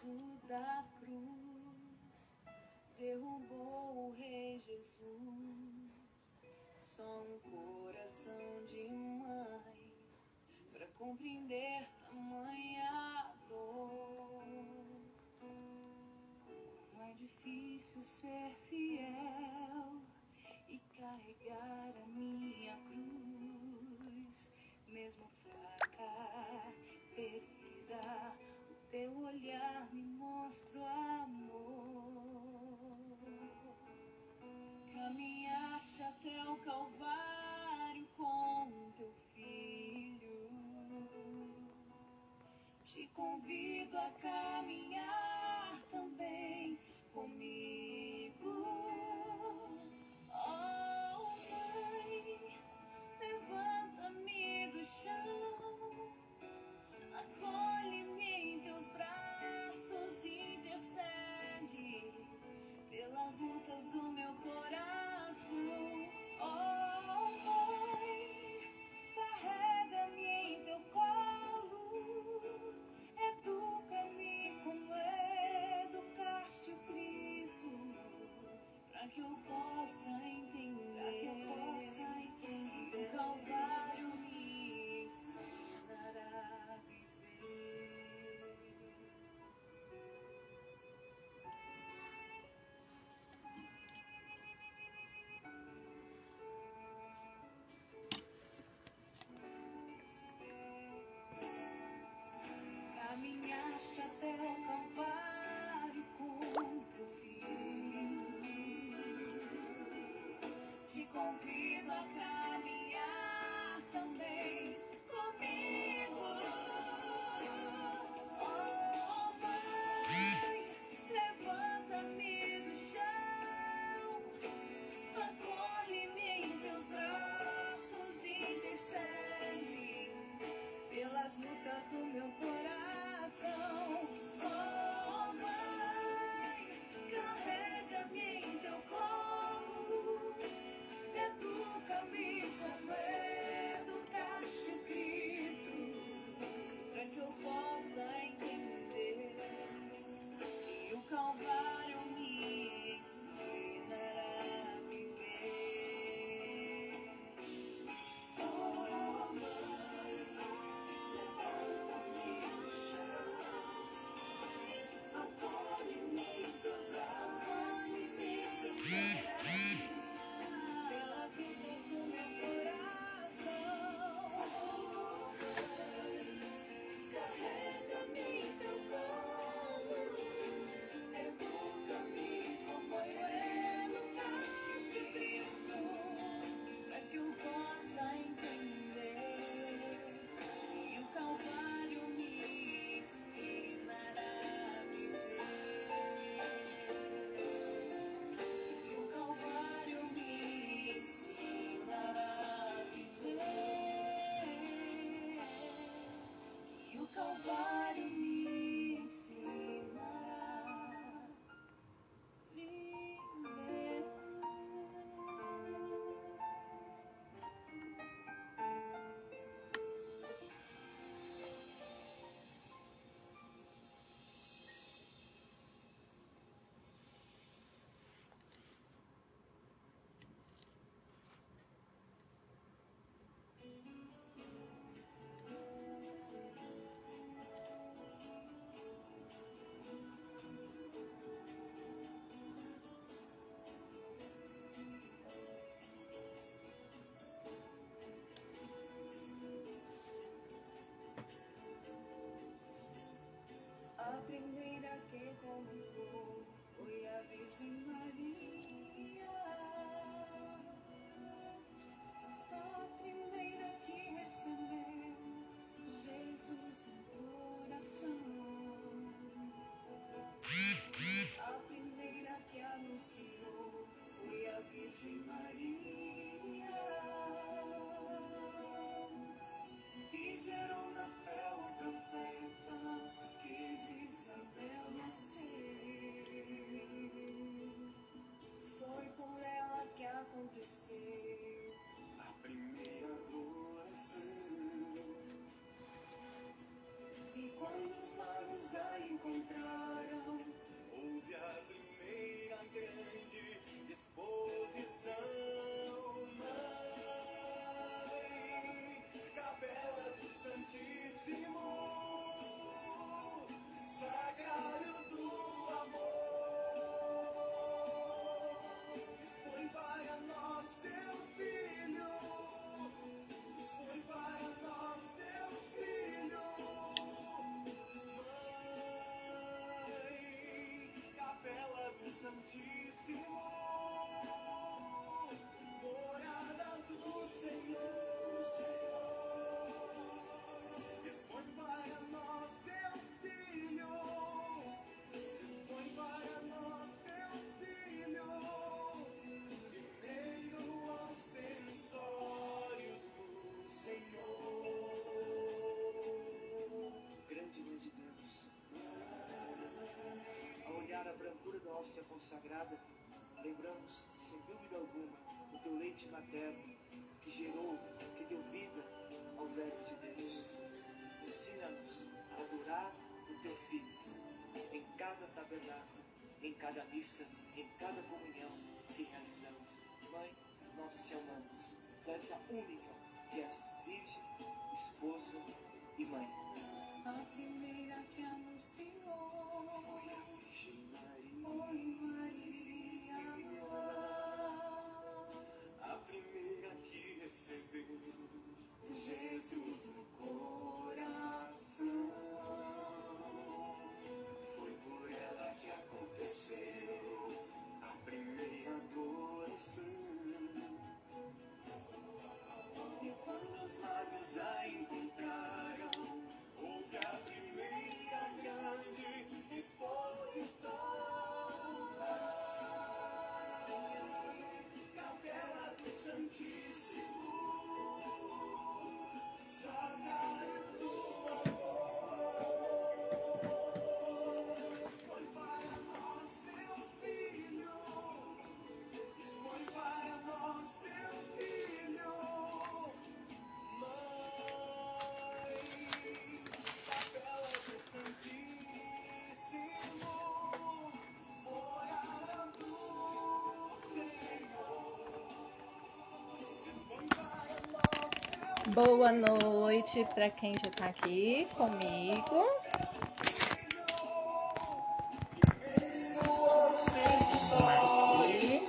peso da cruz derrubou o Rei Jesus. Só um coração de mãe pra compreender tamanha dor. Como é difícil ser fiel e carregar a minha cruz, mesmo fraca, ferida, o teu olhar me mostra o amor. Caminhaste até o Calvário com teu filho. Te convido a caminhar também comigo. Oh, Mãe, levanta-me do chão, acolhe-me em teus braços, intercede pelas lutas do meu coração. Oh, Mãe, carrega-me em teu colo, educa-me como educaste o Cristo, para que eu possa entender, o Calvário me ensinará a viver. Caminhaste até o Calvário com teu filho. Te convido a caminhar também comigo. Oh, Mãe, levanta-me do chão, acolhe-me em teus braços, intercede pelas lutas do meu coração. Oh, Mãe, carrega-me em teu colo, educa-me como consagrada, lembramos, sem dúvida alguma, o teu leite materno, que gerou, que deu vida ao Verbo de Deus. Ensina-nos a adorar o teu Filho em cada tabernáculo, em cada missa, em cada comunhão que realizamos. Mãe, nós te amamos. Tu és a única que és virgem, esposa e mãe. A primeira que anunciou Foi a Virgem Maria. foi Maria. A primeira que recebeu Jesus no coração. Foi por ela que aconteceu a primeira adoração. E quando os Magos a encontraram, houve a primeira grande exposição. Capela do Santíssimo, Sagrado do Amor. Foi para nós teu Filho, foi para nós teu Filho. Mãe, Capela do Santíssimo, morada do Senhor. Foi para nós teu Boa noite para quem já está aqui comigo. Aqui.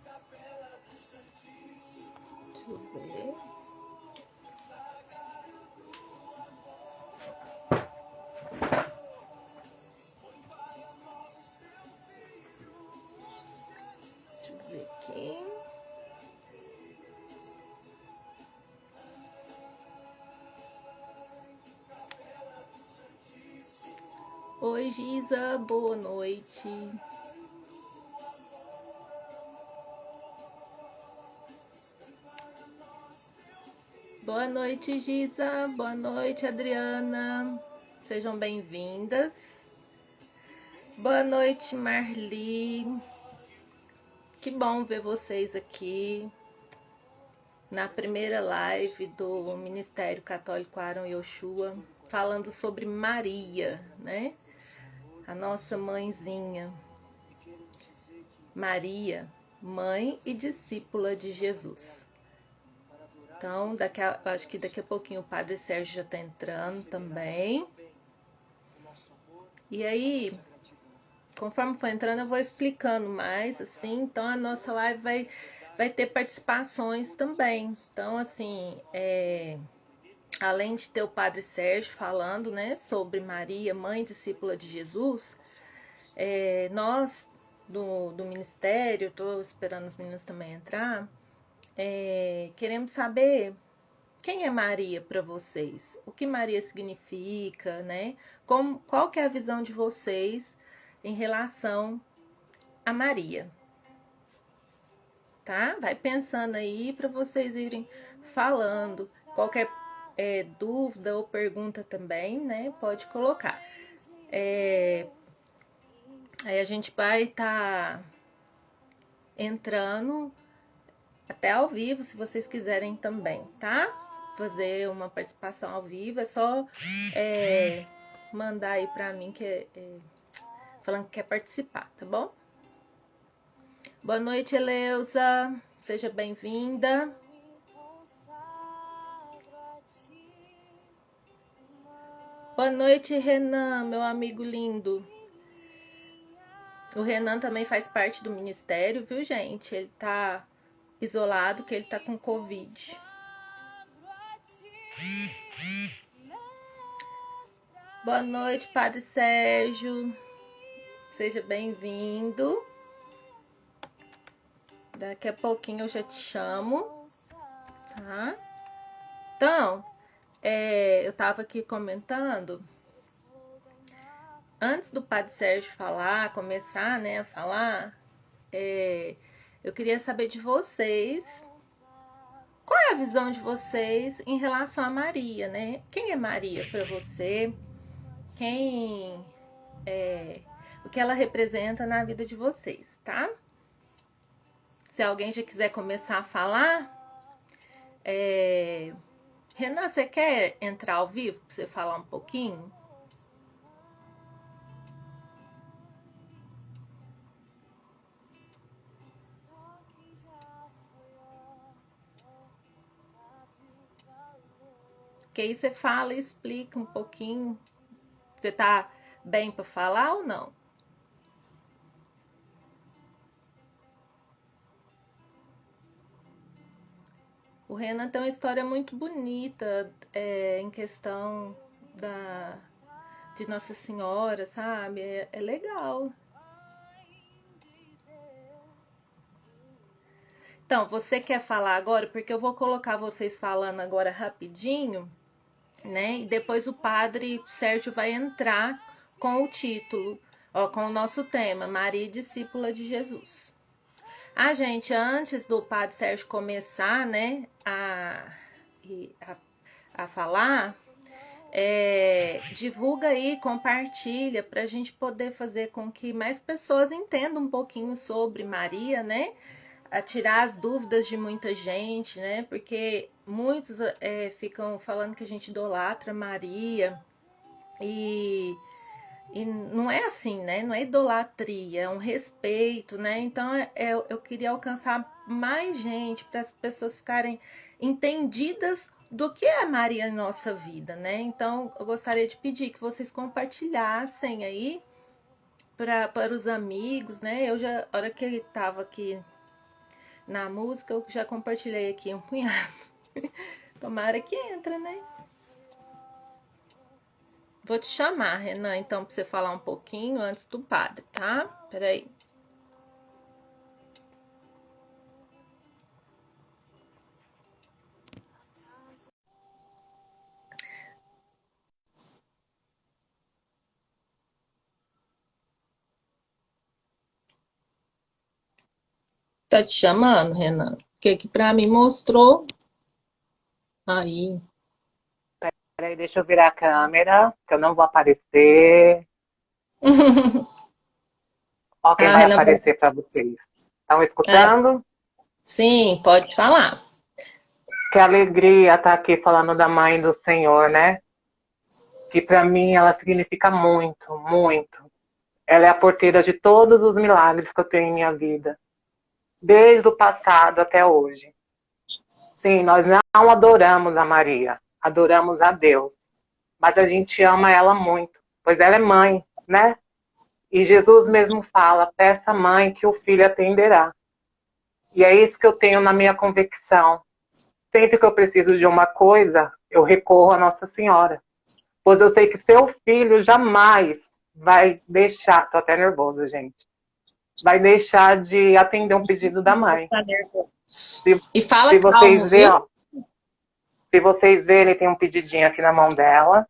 Capela do Santíssimo, Deixa eu ver. Sagrado do foi para nós teu Filho, Deixa eu ver aqui. Capela do Santíssimo. Oi, Giza, boa noite. Boa noite, Giza. Boa noite, Adriana. Sejam bem-vindas. Boa noite, Marli. Que bom ver vocês aqui na primeira live do Ministério Católico Aaron Yoshua, falando sobre Maria, né? A nossa mãezinha. Maria, mãe e discípula de Jesus. Então, acho que daqui a pouquinho o Padre Sérgio já está entrando também. E aí, conforme for entrando, eu vou explicando mais, assim. Então, a nossa live vai ter participações também. Então, assim, além de ter o Padre Sérgio falando, né, sobre Maria, mãe e discípula de Jesus, nós do Ministério, estou esperando os meninos também entrar, queremos saber quem é Maria para vocês, o que Maria significa, né? Qual que é a visão de vocês em relação a Maria, tá? Vai pensando aí para vocês irem falando. Qualquer dúvida ou pergunta também, né? Pode colocar. Aí a gente vai estar entrando até ao vivo, se vocês quiserem também, tá? Fazer uma participação ao vivo, é só mandar aí pra mim falando que quer participar, tá bom? Boa noite, Eleusa, seja bem-vinda. Boa noite, Renan, meu amigo lindo. O Renan também faz parte do ministério, viu, gente? Ele tá isolado, que ele tá com Covid. Boa noite, Padre Sérgio. Seja bem-vindo. Daqui a pouquinho eu já te chamo, tá? Então, eu tava aqui comentando, antes do Padre Sérgio começar, né, a falar, eu queria saber de vocês, qual é a visão de vocês em relação a Maria, né? Quem é Maria para você? Quem é, o que ela representa na vida de vocês, tá? Se alguém já quiser começar a falar, Renan, você quer entrar ao vivo para você falar um pouquinho? Que aí você fala e explica um pouquinho. Você tá bem para falar ou não? O Renan tem uma história muito bonita em questão de Nossa Senhora, sabe? É legal. Então, você quer falar agora? Porque eu vou colocar vocês falando agora rapidinho, né? E depois o padre Sérgio vai entrar com o título, com o nosso tema, Maria, discípula de Jesus. Gente, antes do padre Sérgio começar, né, a falar, divulga aí, compartilha, para a gente poder fazer com que mais pessoas entendam um pouquinho sobre Maria, né? A tirar as dúvidas de muita gente, né? Porque muitos ficam falando que a gente idolatra Maria e não é assim, né? Não é idolatria, é um respeito, né? Então eu queria alcançar mais gente para as pessoas ficarem entendidas do que é Maria em nossa vida, né? Então eu gostaria de pedir que vocês compartilhassem aí para os amigos, né? Eu já, a hora que ele estava aqui na música, eu já compartilhei aqui um punhado. Tomara que entra, né? Vou te chamar, Renan, então, para você falar um pouquinho antes do padre, tá? Peraí. Tá te chamando, Renan? O que pra mim mostrou aí. Peraí, deixa eu virar a câmera, que eu não vou aparecer. Ó quem vai Renan, aparecer para vocês. Estão escutando? Sim, pode falar. Que alegria estar aqui falando da Mãe do Senhor, né? Que para mim ela significa muito, muito. Ela é a porteira de todos os milagres que eu tenho em minha vida, desde o passado até hoje. Sim, nós não adoramos a Maria, adoramos a Deus, mas a gente ama ela muito, pois ela é mãe, né? E Jesus mesmo fala, peça mãe que o filho atenderá. E é isso que eu tenho na minha convicção. Sempre que eu preciso de uma coisa, eu recorro a Nossa Senhora. Pois eu sei que seu filho jamais vai deixar... Tô até nervosa, gente. Vai deixar de atender um pedido da mãe. E fala se vocês calmo, verem, viu? ó, se vocês verem, tem um pedidinho aqui na mão dela,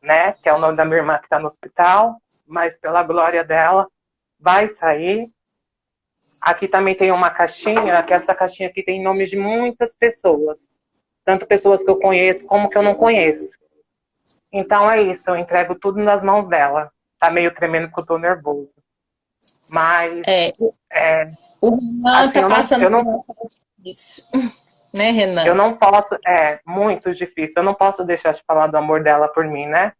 né? Que é o nome da minha irmã que está no hospital, mas pela glória dela, vai sair. Aqui também tem uma caixinha, que essa caixinha aqui tem nomes de muitas pessoas. Tanto pessoas que eu conheço, como que eu não conheço. Então é isso, eu entrego tudo nas mãos dela. Tá meio tremendo porque eu tô nervoso. Mas... o Renan assim, tá passando por um isso, né, Renan? Eu não posso... É muito difícil. Eu não posso deixar de falar do amor dela por mim, né?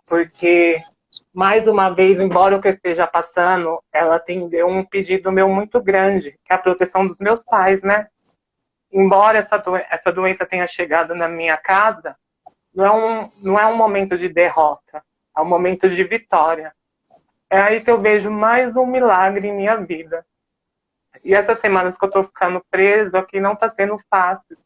Porque... mais uma vez, embora o que eu esteja passando, ela atendeu um pedido meu muito grande, que é a proteção dos meus pais, né? Embora essa doença tenha chegado na minha casa, não é um momento de derrota, é um momento de vitória. É aí que eu vejo mais um milagre em minha vida. E essas semanas que eu tô ficando preso aqui não tá sendo fácil,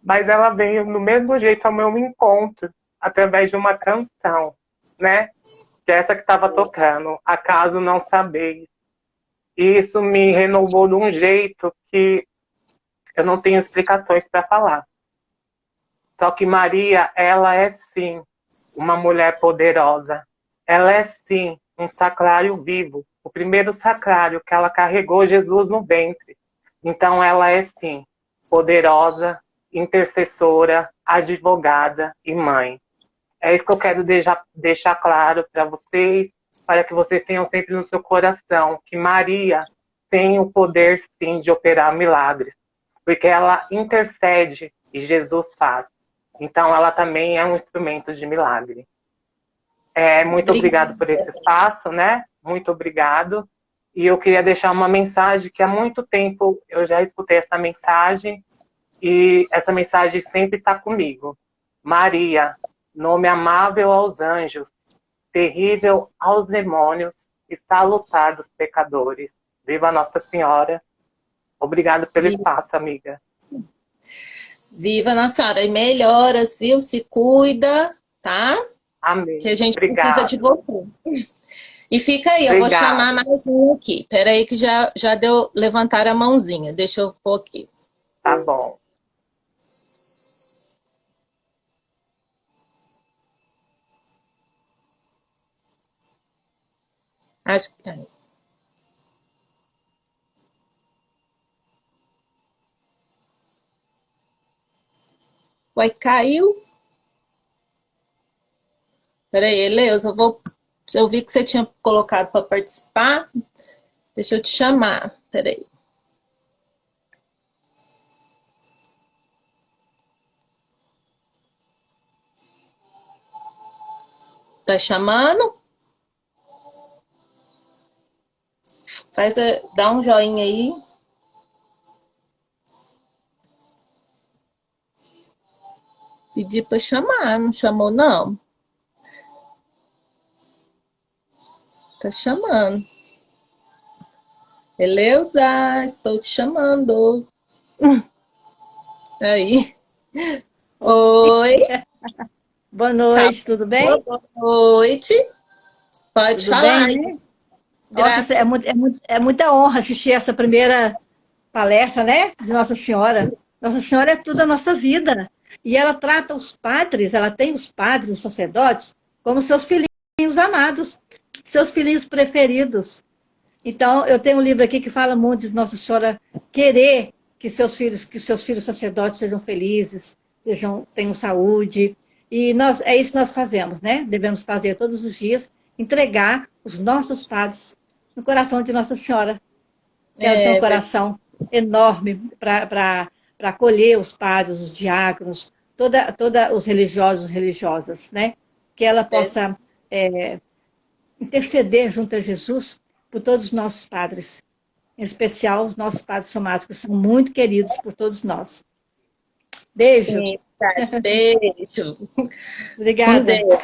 mas ela veio do mesmo jeito ao meu encontro, através de uma canção, né? Que é essa que estava tocando, Acaso Não Sabeis. E isso me renovou de um jeito que eu não tenho explicações para falar. Só que Maria, ela é sim uma mulher poderosa. Ela é sim um sacrário vivo. O primeiro sacrário que ela carregou Jesus no ventre. Então ela é sim poderosa, intercessora, advogada e mãe. É isso que eu quero deixar claro para vocês, para que vocês tenham sempre no seu coração que Maria tem o poder, sim, de operar milagres, porque ela intercede e Jesus faz. Então, ela também é um instrumento de milagre. Muito obrigado por esse espaço, né? Muito obrigado. E eu queria deixar uma mensagem que há muito tempo eu já escutei essa mensagem e essa mensagem sempre está comigo. Maria, nome amável aos anjos, terrível aos demônios, está a lutar dos pecadores. Viva Nossa Senhora. Obrigado pelo espaço, amiga. Viva Nossa Senhora. E melhoras, viu? Se cuida, tá? Amém. Que a gente Obrigado. precisa de você. E fica aí, eu vou chamar mais um aqui. Peraí que já deu levantar a mãozinha. Deixa eu pôr aqui. Tá bom. Acho que... Uai, caiu. Peraí, Eleus, eu vi que você tinha colocado para participar. Deixa eu te chamar. Peraí. Tá chamando? Dá um joinha aí. Pedi para chamar, não chamou não? Tá chamando. Eleusa, estou te chamando. Aí. Oi. Boa noite, tudo bem? Boa noite. Pode Tudo falar. bem, né? Nossa, é muita honra assistir essa primeira palestra, né? De Nossa Senhora. Nossa Senhora é tudo a nossa vida. E ela trata os padres, ela tem os padres, os sacerdotes, como seus filhinhos amados, seus filhinhos preferidos. Então, eu tenho um livro aqui que fala muito de Nossa Senhora querer que os seus filhos sacerdotes sejam felizes, tenham saúde. E é isso que nós fazemos, né? Devemos fazer todos os dias, entregar os nossos padres no coração de Nossa Senhora. Ela tem um coração enorme para acolher os padres, os diáconos, toda os religiosos e religiosas, né? Que ela possa interceder junto a Jesus por todos os nossos padres, em especial os nossos padres somáticos, que são muito queridos por todos nós. Beijo. Sim, beijo. Obrigada. Com Deus.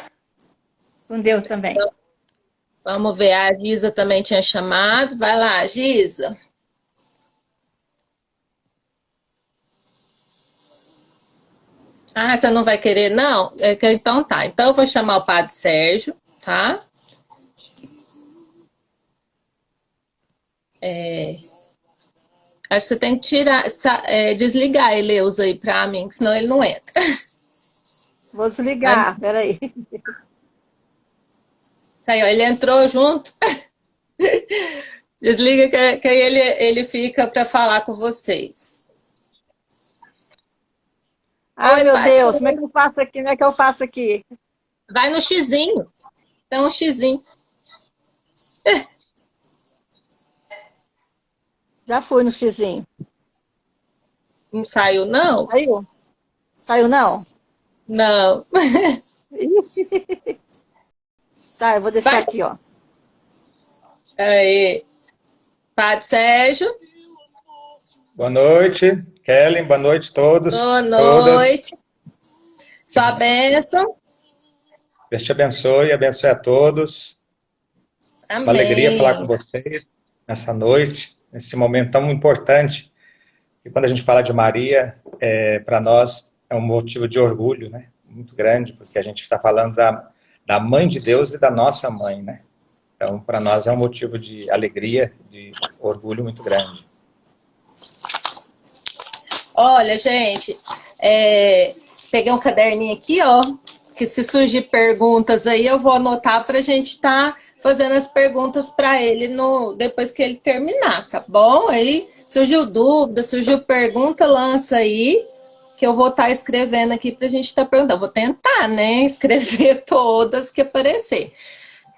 Com Deus também. Então, vamos ver, a Giza também tinha chamado. Vai lá, Giza. Ah, você não vai querer, não? Então tá. Então eu vou chamar o Padre Sérgio, tá? Acho que você tem que desligar a Eleusa aí pra mim, senão ele não entra. Vou desligar, peraí. Tá aí, ó, ele entrou junto. Desliga que aí ele fica para falar com vocês. Ai, meu Deus, como é que eu faço aqui? Como é que eu faço aqui? Vai no xizinho. Tem um xizinho. Já fui no xizinho. Não saiu, não? Saiu? Saiu, não? Não. Tá, eu vou deixar aqui, ó. Aí. Padre Sérgio. Boa noite, Kellen. Boa noite a todos. Boa noite. Todas. Sua bênção. Deus te abençoe a todos. Amém. Uma alegria falar com vocês nessa noite, nesse momento tão importante. E quando a gente fala de Maria, para nós é um motivo de orgulho, né? Muito grande, porque a gente está falando da mãe de Deus e da nossa mãe, né? Então, para nós é um motivo de alegria, de orgulho muito grande. Olha, gente, peguei um caderninho aqui, ó, que se surgir perguntas aí, eu vou anotar para a gente estar fazendo as perguntas para ele depois que ele terminar, tá bom? Aí Surgiu dúvida, surgiu pergunta, lança aí, que eu vou estar escrevendo aqui para a gente estar perguntando. Vou tentar, né? Escrever todas que aparecer.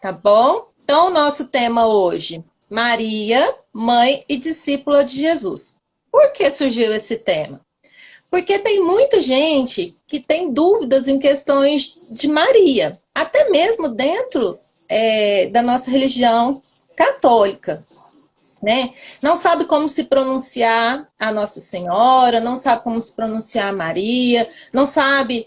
Tá bom? Então, o nosso tema hoje, Maria, mãe e discípula de Jesus. Por que surgiu esse tema? Porque tem muita gente que tem dúvidas em questões de Maria, até mesmo dentro da nossa religião católica, né? Não sabe como se pronunciar a Nossa Senhora, não sabe como se pronunciar a Maria, não sabe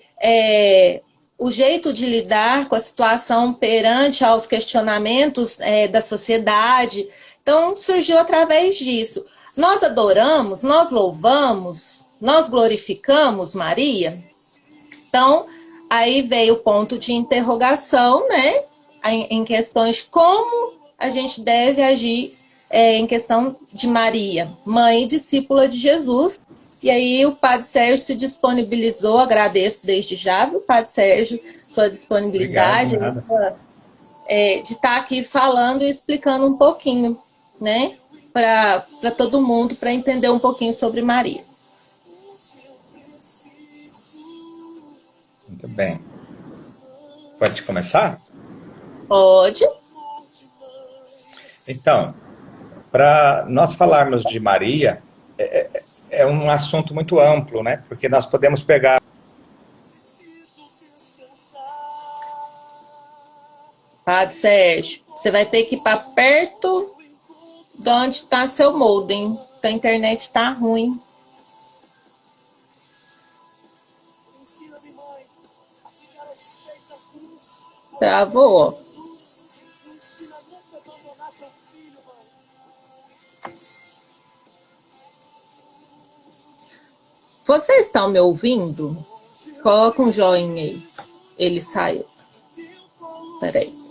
o jeito de lidar com a situação perante aos questionamentos da sociedade. Então, surgiu através disso. Nós adoramos, nós louvamos, nós glorificamos Maria. Então, aí veio o ponto de interrogação, né? Em questões como a gente deve agir em questão de Maria, mãe e discípula de Jesus. E aí o Padre Sérgio se disponibilizou, agradeço desde já, viu, Padre Sérgio, sua disponibilidade de estar aqui falando e explicando um pouquinho, né, para todo mundo, para entender um pouquinho sobre Maria. Muito bem. Pode começar? Pode. Então, para nós falarmos de Maria, é um assunto muito amplo, né? Porque nós podemos pegar... Padre Sérgio, você vai ter que ir para perto de onde está seu modem, porque a internet está ruim. Travou. Vocês estão me ouvindo? Coloca um joinha aí. Ele saiu. Peraí.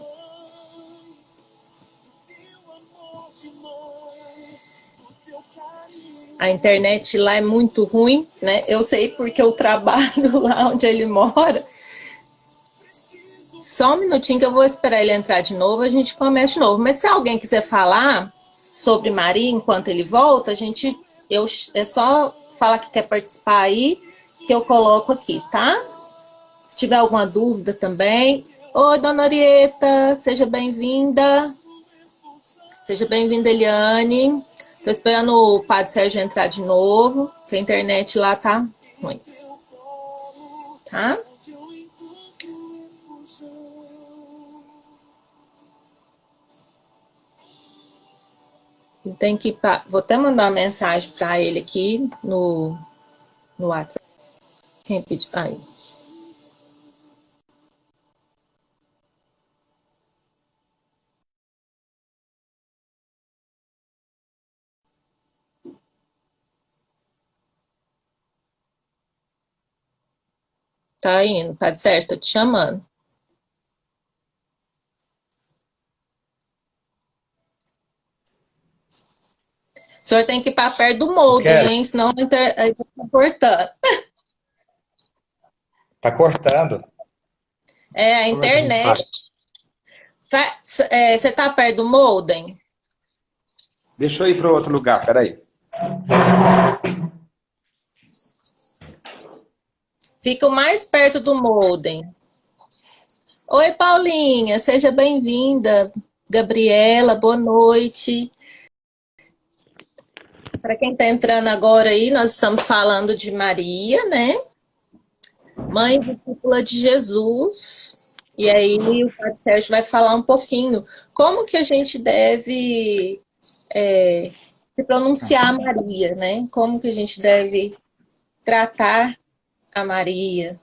A internet lá é muito ruim, né? Eu sei porque eu trabalho lá onde ele mora. Só um minutinho que eu vou esperar ele entrar de novo, a gente começa de novo. Mas se alguém quiser falar sobre Maria enquanto ele volta, é só falar que quer participar aí, que eu coloco aqui, tá? Se tiver alguma dúvida também. Oi, Dona Orieta, seja bem-vinda. Seja bem-vinda, Eliane. Estou esperando o Padre Sérgio entrar de novo, que a internet lá tá ruim. Tá? Tem que vou até mandar uma mensagem para ele aqui no WhatsApp. Quem pediu? Aí. Tá indo, Padre Sérgio, tô te chamando. O senhor tem que ir para perto do modem, hein? Senão tá cortando. Tá cortando. A internet. Você tá perto do modem? Deixa eu ir para outro lugar, peraí. Fico mais perto do modem. Oi, Paulinha, seja bem-vinda. Gabriela, boa noite. Para quem está entrando agora aí, nós estamos falando de Maria, né? Mãe e discípula de Jesus. E aí o Padre Sérgio vai falar um pouquinho como que a gente deve se pronunciar a Maria, né? Como que a gente deve tratar a Maria.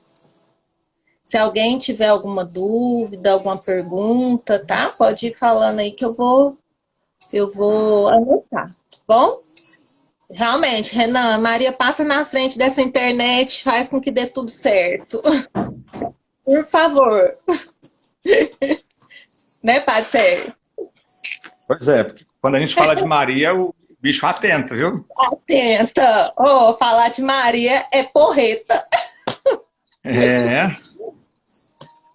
Se alguém tiver alguma dúvida, alguma pergunta, tá? Pode ir falando aí que eu vou anotar, tá bom? Realmente, Renan, Maria passa na frente dessa internet, faz com que dê tudo certo. Por favor. Né, Padre Sérgio? Pois é, porque quando a gente fala de Maria, o bicho atenta, viu? Atenta. Falar de Maria é porreta.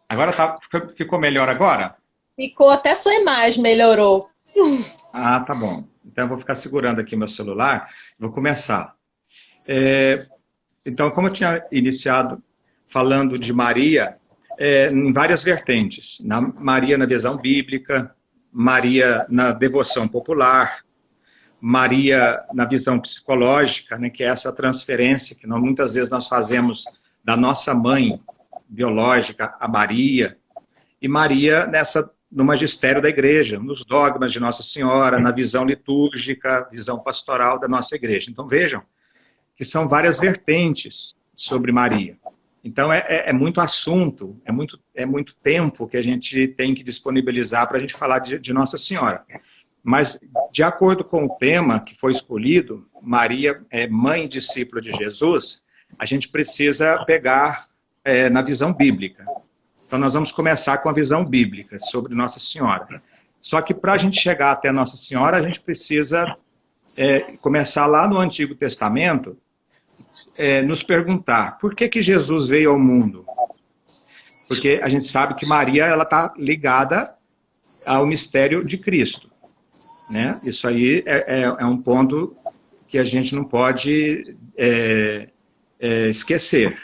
Agora ficou melhor agora? Ficou, até sua imagem melhorou. Ah, tá bom. Então, eu vou ficar segurando aqui meu celular, vou começar. Então, como eu tinha iniciado falando de Maria, em várias vertentes. Maria na visão bíblica, Maria na devoção popular, Maria na visão psicológica, né, que é essa transferência que muitas vezes nós fazemos da nossa mãe biológica a Maria, e Maria no magistério da igreja, nos dogmas de Nossa Senhora, na visão litúrgica, visão pastoral da nossa igreja. Então vejam que são várias vertentes sobre Maria. Então é muito assunto, é muito tempo que a gente tem que disponibilizar para a gente falar de Nossa Senhora. Mas, de acordo com o tema que foi escolhido, Maria é mãe e discípula de Jesus, a gente precisa pegar na visão bíblica. Então, nós vamos começar com a visão bíblica sobre Nossa Senhora. Só que, para a gente chegar até Nossa Senhora, a gente precisa começar lá no Antigo Testamento, nos perguntar, por que Jesus veio ao mundo? Porque a gente sabe que Maria está ligada ao mistério de Cristo. Né? Isso aí é um ponto que a gente não pode esquecer.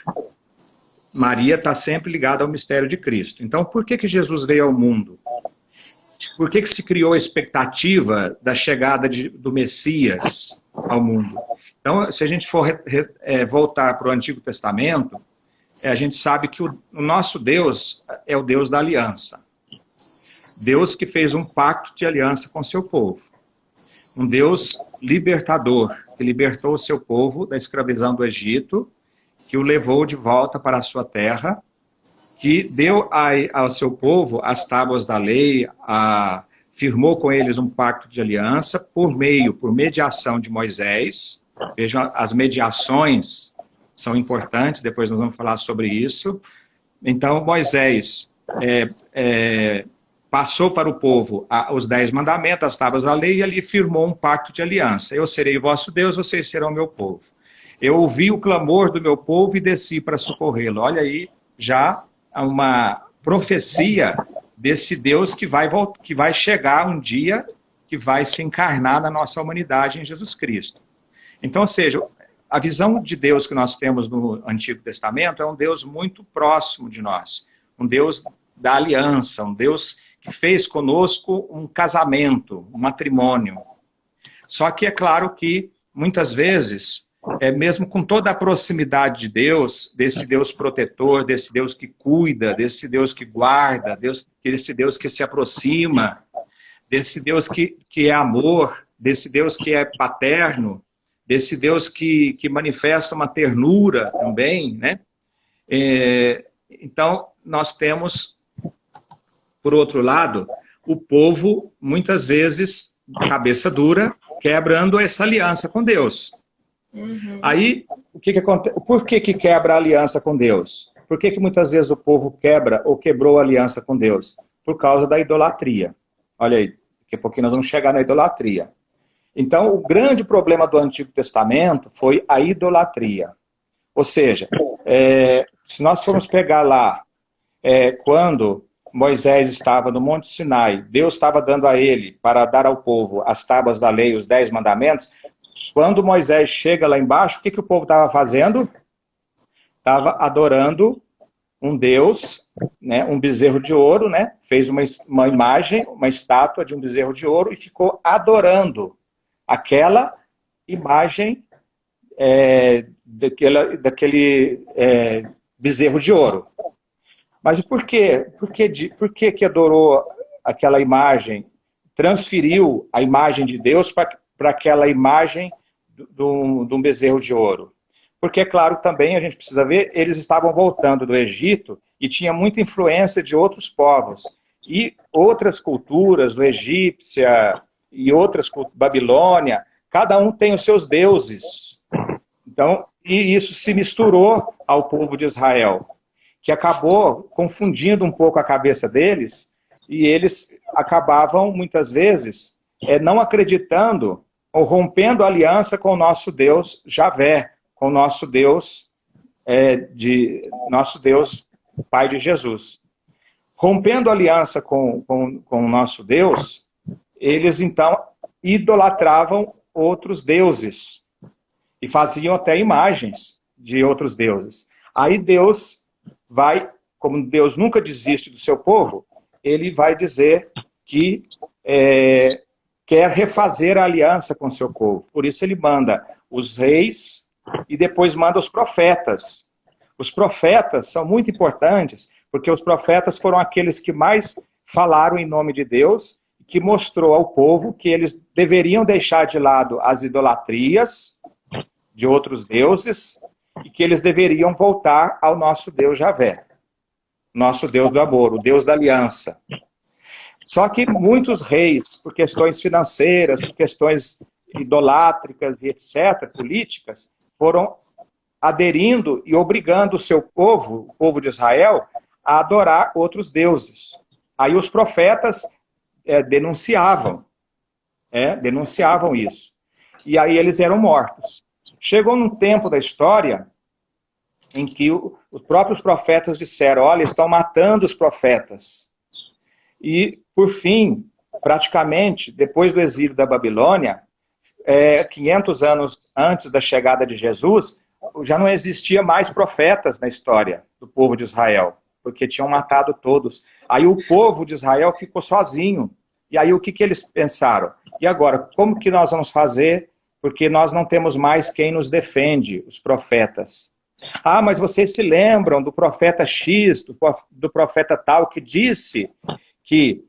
Maria está sempre ligada ao mistério de Cristo. Então, por que Jesus veio ao mundo? Por que se criou a expectativa da chegada do Messias ao mundo? Então, se a gente for voltar para o Antigo Testamento, a gente sabe que o nosso Deus é o Deus da aliança. Deus que fez um pacto de aliança com seu povo. Um Deus libertador, que libertou o seu povo da escravidão do Egito, que o levou de volta para a sua terra, que deu ao seu povo as tábuas da lei, firmou com eles um pacto de aliança por mediação de Moisés. Vejam, as mediações são importantes, depois nós vamos falar sobre isso. Então, Moisés passou para o povo os 10 mandamentos, as tábuas da lei, e ali firmou um pacto de aliança. Eu serei vosso Deus, vocês serão meu povo. Eu ouvi o clamor do meu povo e desci para socorrê-lo. Olha aí, já uma profecia desse Deus que vai chegar um dia, que vai se encarnar na nossa humanidade em Jesus Cristo. Então, ou seja, a visão de Deus que nós temos no Antigo Testamento é um Deus muito próximo de nós. Um Deus da aliança, um Deus que fez conosco um casamento, um matrimônio. Só que é claro que, muitas vezes, mesmo com toda a proximidade de Deus, desse Deus protetor, desse Deus que cuida, desse Deus que guarda, desse Deus que se aproxima, desse Deus que é amor, desse Deus que é paterno, desse Deus que manifesta uma ternura também, né? Então, nós temos, por outro lado, o povo, muitas vezes, cabeça dura, quebrando essa aliança com Deus. Uhum. Aí, o que acontece? Por que quebra a aliança com Deus? Por que muitas vezes o povo quebra ou quebrou a aliança com Deus? Por causa da idolatria. Olha aí, daqui a pouquinho nós vamos chegar na idolatria. Então, o grande problema do Antigo Testamento foi a idolatria. Ou seja, se nós formos pegar lá, quando Moisés estava no Monte Sinai, Deus estava dando a ele, para dar ao povo as tábuas da lei, os 10 mandamentos. Quando Moisés chega lá embaixo, o que o povo estava fazendo? Estava adorando um Deus, né, um bezerro de ouro, né, fez uma imagem, uma estátua de um bezerro de ouro e ficou adorando aquela imagem daquele bezerro de ouro. Mas por quê? Por que adorou aquela imagem? Transferiu a imagem de Deus para aquela imagem de um bezerro de ouro. Porque, é claro, também a gente precisa ver, eles estavam voltando do Egito e tinha muita influência de outros povos. E outras culturas, do egípcia e outras, Babilônia, cada um tem os seus deuses. Então, e isso se misturou ao povo de Israel, que acabou confundindo um pouco a cabeça deles, e eles acabavam, muitas vezes, não acreditando ou rompendo a aliança com o nosso Deus Javé, com o nosso Deus, Pai de Jesus. Rompendo a aliança com o nosso Deus, eles então idolatravam outros deuses e faziam até imagens de outros deuses. Aí Deus vai, como Deus nunca desiste do seu povo, ele vai dizer que quer refazer a aliança com o seu povo. Por isso ele manda os reis e depois manda os profetas. Os profetas são muito importantes, porque os profetas foram aqueles que mais falaram em nome de Deus, que mostrou ao povo que eles deveriam deixar de lado as idolatrias de outros deuses e que eles deveriam voltar ao nosso Deus Javé, nosso Deus do amor, o Deus da aliança. Só que muitos reis, por questões financeiras, por questões idolátricas e etc., políticas, foram aderindo e obrigando o seu povo, o povo de Israel, a adorar outros deuses. Aí os profetas denunciavam isso. E aí eles eram mortos. Chegou num tempo da história em que os próprios profetas disseram, olha, estão matando os profetas. E, por fim, praticamente, depois do exílio da Babilônia, 500 anos antes da chegada de Jesus, já não existia mais profetas na história do povo de Israel, porque tinham matado todos. Aí o povo de Israel ficou sozinho. E aí o que eles pensaram? E agora, como que nós vamos fazer? Porque nós não temos mais quem nos defende, os profetas. Ah, mas vocês se lembram do profeta X, do profeta tal, que disse que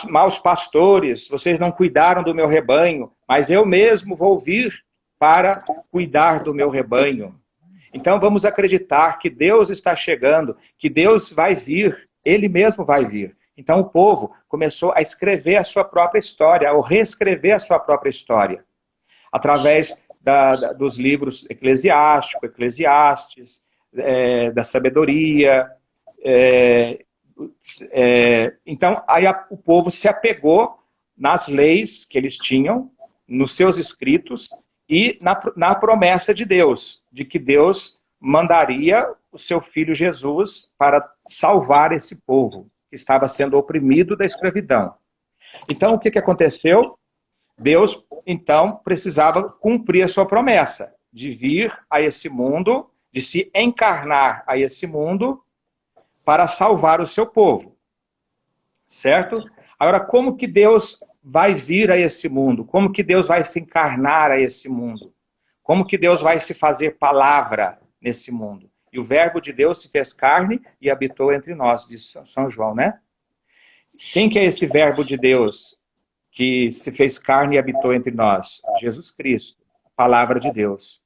maus pastores, vocês não cuidaram do meu rebanho, mas eu mesmo vou vir para cuidar do meu rebanho. Então vamos acreditar que Deus está chegando, que Deus vai vir, Ele mesmo vai vir. Então o povo começou a escrever a sua própria história, ou reescrever a sua própria história, através dos livros Eclesiastes, da sabedoria. Então aí o povo se apegou nas leis que eles tinham, nos seus escritos, e na promessa de Deus, de que Deus mandaria o seu filho Jesus para salvar esse povo que estava sendo oprimido da escravidão. Então, o que aconteceu? Deus, então, precisava cumprir a sua promessa de vir a esse mundo, de se encarnar a esse mundo para salvar o seu povo. Certo? Agora, como que Deus vai vir a esse mundo? Como que Deus vai se encarnar a esse mundo? Como que Deus vai se fazer palavra nesse mundo? E o verbo de Deus se fez carne e habitou entre nós, diz São João, né? Quem que é esse verbo de Deus que se fez carne e habitou entre nós? Jesus Cristo, a palavra de Deus.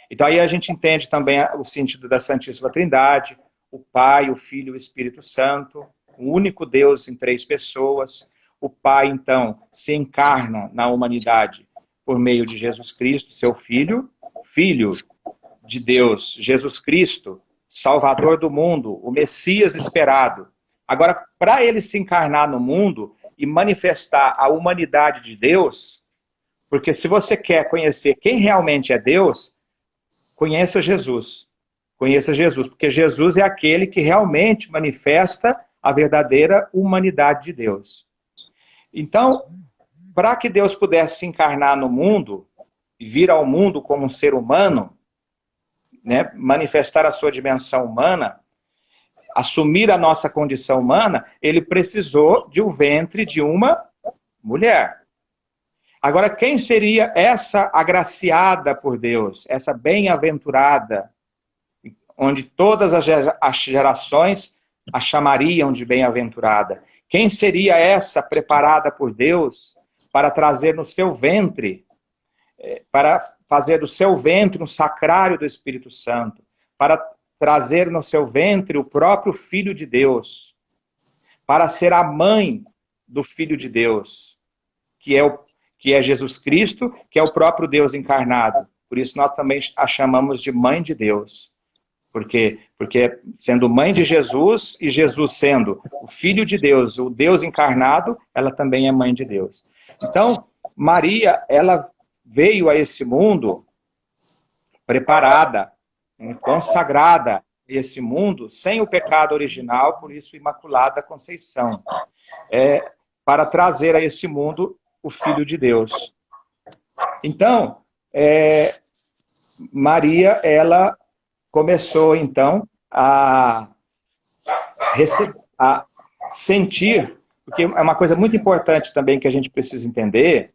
Então aí a gente entende também o sentido da Santíssima Trindade, o Pai, o Filho e o Espírito Santo, o único Deus em 3 pessoas. O Pai, então, se encarna na humanidade por meio de Jesus Cristo, seu Filho, Filho de Deus, Jesus Cristo, Salvador do mundo, o Messias esperado. Agora, para ele se encarnar no mundo e manifestar a humanidade de Deus, porque se você quer conhecer quem realmente é Deus, conheça Jesus. Conheça Jesus, porque Jesus é aquele que realmente manifesta a verdadeira humanidade de Deus. Então, para que Deus pudesse se encarnar no mundo, e vir ao mundo como um ser humano, né, manifestar a sua dimensão humana, assumir a nossa condição humana, ele precisou de um ventre de uma mulher. Agora, quem seria essa agraciada por Deus, essa bem-aventurada, onde todas as gerações a chamariam de bem-aventurada? Quem seria essa preparada por Deus para trazer no seu ventre, para fazer do seu ventre um sacrário do Espírito Santo, para trazer no seu ventre o próprio Filho de Deus, para ser a mãe do Filho de Deus, que é Jesus Cristo, que é o próprio Deus encarnado. Por isso nós também a chamamos de Mãe de Deus. Porque sendo mãe de Jesus e Jesus sendo o Filho de Deus, o Deus encarnado, ela também é mãe de Deus. Então, Maria, ela veio a esse mundo preparada, consagrada a esse mundo, sem o pecado original, por isso Imaculada Conceição. Para trazer a esse mundo o Filho de Deus. Então, Maria, ela começou, então, a sentir, porque é uma coisa muito importante também que a gente precisa entender,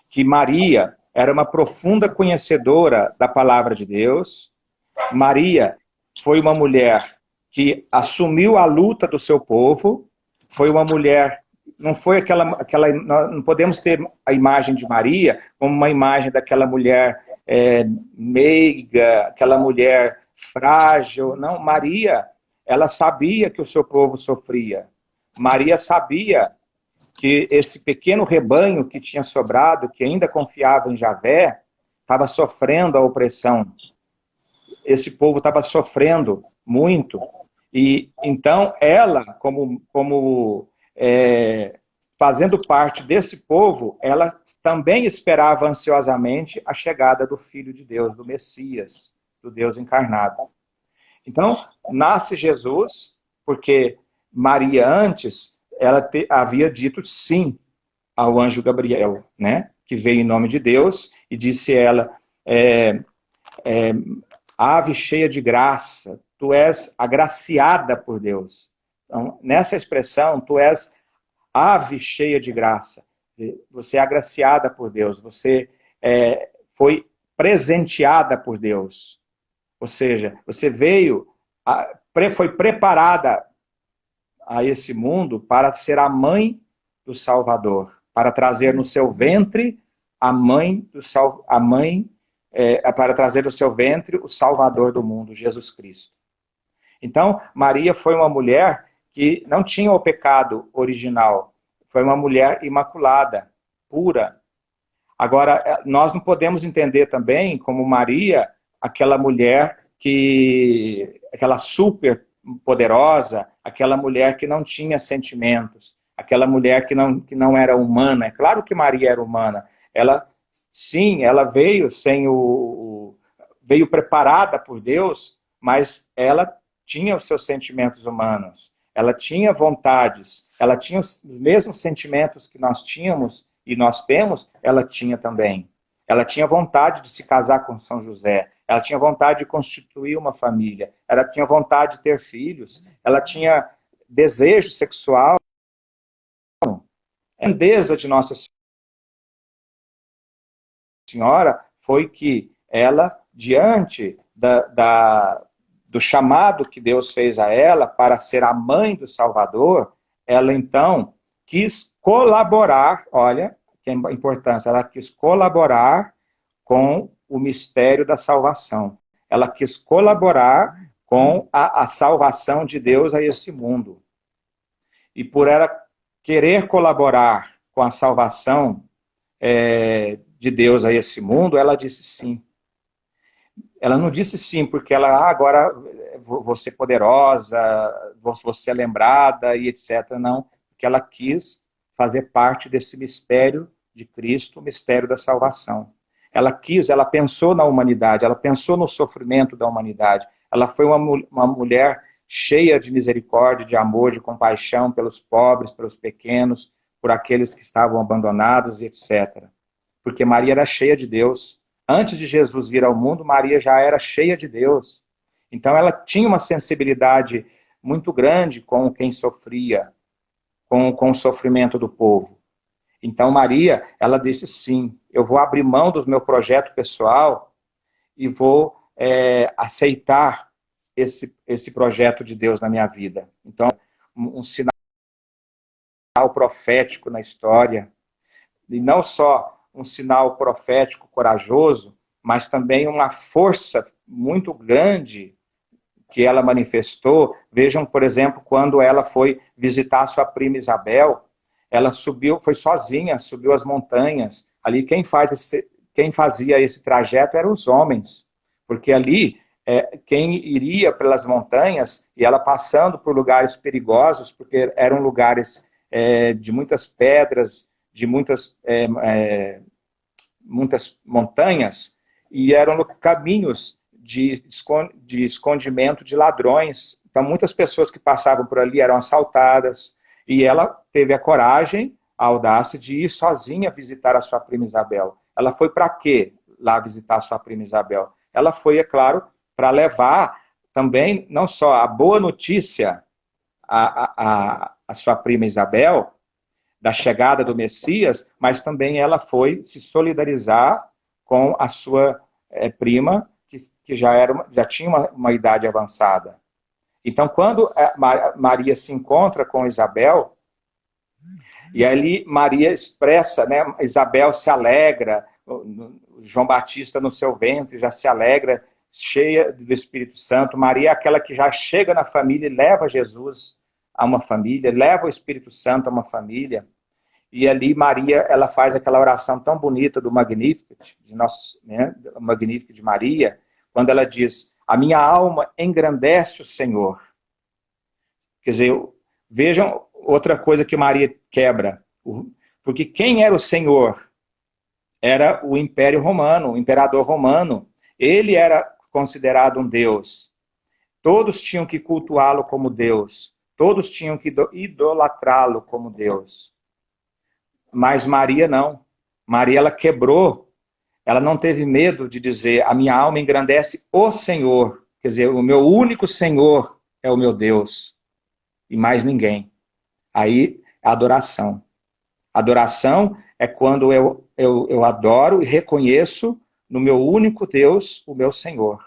que Maria era uma profunda conhecedora da palavra de Deus. Maria foi uma mulher que assumiu a luta do seu povo, foi uma mulher, não foi aquela não podemos ter a imagem de Maria como uma imagem daquela mulher meiga, aquela mulher frágil. Não, Maria, ela sabia que o seu povo sofria. Maria sabia que esse pequeno rebanho que tinha sobrado, que ainda confiava em Javé, estava sofrendo a opressão. Esse povo estava sofrendo muito. E então ela, fazendo parte desse povo, ela também esperava ansiosamente a chegada do Filho de Deus, do Messias, do Deus encarnado. Então, nasce Jesus, porque Maria antes, ela havia dito sim ao anjo Gabriel, né? Que veio em nome de Deus, e disse ela, ave cheia de graça, tu és agraciada por Deus. Então, nessa expressão, tu és ave cheia de graça. Você é agraciada por Deus, você foi presenteada por Deus. Ou seja, você foi preparada a esse mundo para ser a mãe do Salvador, para trazer no seu ventre para trazer no seu ventre o Salvador do mundo, Jesus Cristo. Então, Maria foi uma mulher que não tinha o pecado original, foi uma mulher imaculada, pura. Agora, nós não podemos entender também como Maria, aquela mulher aquela super poderosa, aquela mulher que não tinha sentimentos, aquela mulher que não era humana. É claro que Maria era humana. Ela veio veio preparada por Deus, mas ela tinha os seus sentimentos humanos. Ela tinha vontades, ela tinha os mesmos sentimentos que nós tínhamos e nós temos, ela tinha também. Ela tinha vontade de se casar com São José, ela tinha vontade de constituir uma família, ela tinha vontade de ter filhos, ela tinha desejo sexual. A grandeza de Nossa Senhora foi que ela, diante do chamado que Deus fez a ela para ser a mãe do Salvador, ela então quis colaborar, olha que importância, ela quis colaborar com o mistério da salvação. Ela quis colaborar com a salvação de Deus a esse mundo. E por ela querer colaborar com a salvação de Deus a esse mundo, ela disse sim. Ela não disse sim porque ela, agora vou ser poderosa, vou ser lembrada e etc. Não, porque ela quis fazer parte desse mistério de Cristo, o mistério da salvação. Ela pensou na humanidade, ela pensou no sofrimento da humanidade. Ela foi uma mulher cheia de misericórdia, de amor, de compaixão pelos pobres, pelos pequenos, por aqueles que estavam abandonados e etc. Porque Maria era cheia de Deus. Antes de Jesus vir ao mundo, Maria já era cheia de Deus. Então ela tinha uma sensibilidade muito grande com quem sofria, com o sofrimento do povo. Então Maria, ela disse sim, eu vou abrir mão do meu projeto pessoal e vou aceitar esse projeto de Deus na minha vida. Então, um sinal profético na história, e não só um sinal profético corajoso, mas também uma força muito grande que ela manifestou. Vejam, por exemplo, quando ela foi visitar sua prima Isabel, ela foi sozinha, subiu as montanhas. Ali quem fazia esse trajeto eram os homens, porque ali quem iria pelas montanhas, e ela passando por lugares perigosos, porque eram lugares de muitas pedras, de muitas montanhas, e eram caminhos de escondimento de ladrões. Então muitas pessoas que passavam por ali eram assaltadas, e ela teve a coragem, a audácia de ir sozinha visitar a sua prima Isabel. Ela foi para quê lá visitar a sua prima Isabel? Ela foi, é claro, para levar também, não só a boa notícia à sua prima Isabel, da chegada do Messias, mas também ela foi se solidarizar com a sua prima, que já tinha uma idade avançada. Então, quando Maria se encontra com Isabel, e ali Maria expressa, né, Isabel se alegra, João Batista no seu ventre já se alegra, cheia do Espírito Santo. Maria é aquela que já chega na família e leva Jesus a uma família, leva o Espírito Santo a uma família. E ali Maria, ela faz aquela oração tão bonita do Magnificat, o Magnificat de Maria, quando ela diz, a minha alma engrandece o Senhor. Quer dizer, vejam outra coisa que Maria quebra. Porque quem era o Senhor? Era o Império Romano, o imperador romano. Ele era considerado um Deus. Todos tinham que cultuá-lo como Deus. Todos tinham que idolatrá-lo como Deus. Mas Maria não. Maria, ela quebrou. Ela não teve medo de dizer, a minha alma engrandece o Senhor. Quer dizer, o meu único Senhor é o meu Deus. E mais ninguém. Aí, a adoração. Adoração é quando eu adoro e reconheço no meu único Deus, o meu Senhor.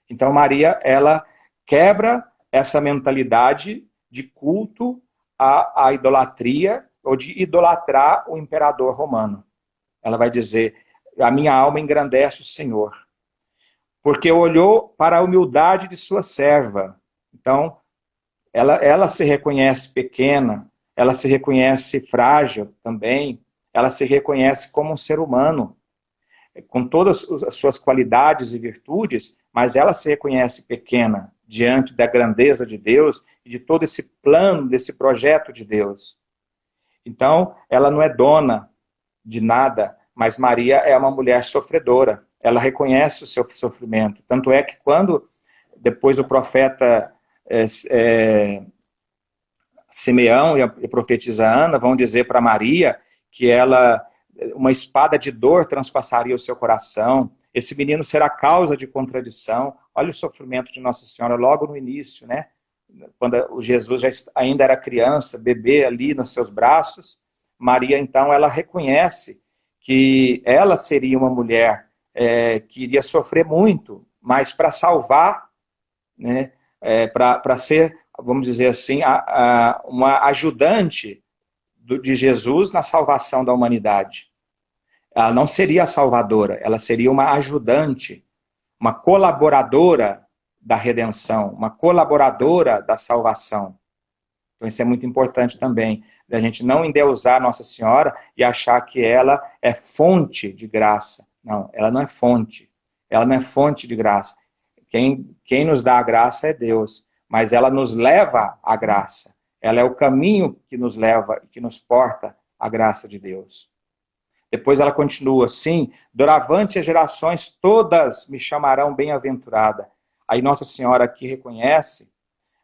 Então, Maria, ela quebra essa mentalidade de culto à idolatria, ou de idolatrar o imperador romano. Ela vai dizer, a minha alma engrandece o Senhor, porque olhou para a humildade de sua serva. Então, ela se reconhece pequena, ela se reconhece frágil também, ela se reconhece como um ser humano, com todas as suas qualidades e virtudes, mas ela se reconhece pequena diante da grandeza de Deus e de todo esse plano, desse projeto de Deus. Então, ela não é dona de nada, mas Maria é uma mulher sofredora. Ela reconhece o seu sofrimento. Tanto é que quando depois o profeta Simeão e a profetisa Ana vão dizer para Maria que uma espada de dor transpassaria o seu coração, esse menino será causa de contradição. Olha o sofrimento de Nossa Senhora logo no início, né? Quando o Jesus ainda era criança, bebê ali nos seus braços, Maria, então, ela reconhece que ela seria uma mulher que iria sofrer muito, mas para salvar, né, para ser, vamos dizer assim, uma ajudante de Jesus na salvação da humanidade. Ela não seria a salvadora, ela seria uma ajudante, uma colaboradora da redenção, uma colaboradora da salvação. Então isso é muito importante também, da gente não endeusar Nossa Senhora e achar que ela é fonte de graça. Não, ela não é fonte. Ela não é fonte de graça. Quem nos dá a graça é Deus, mas ela nos leva à graça. Ela é o caminho que nos leva e que nos porta à graça de Deus. Depois ela continua assim, doravante as gerações todas me chamarão bem-aventurada. Aí Nossa Senhora aqui reconhece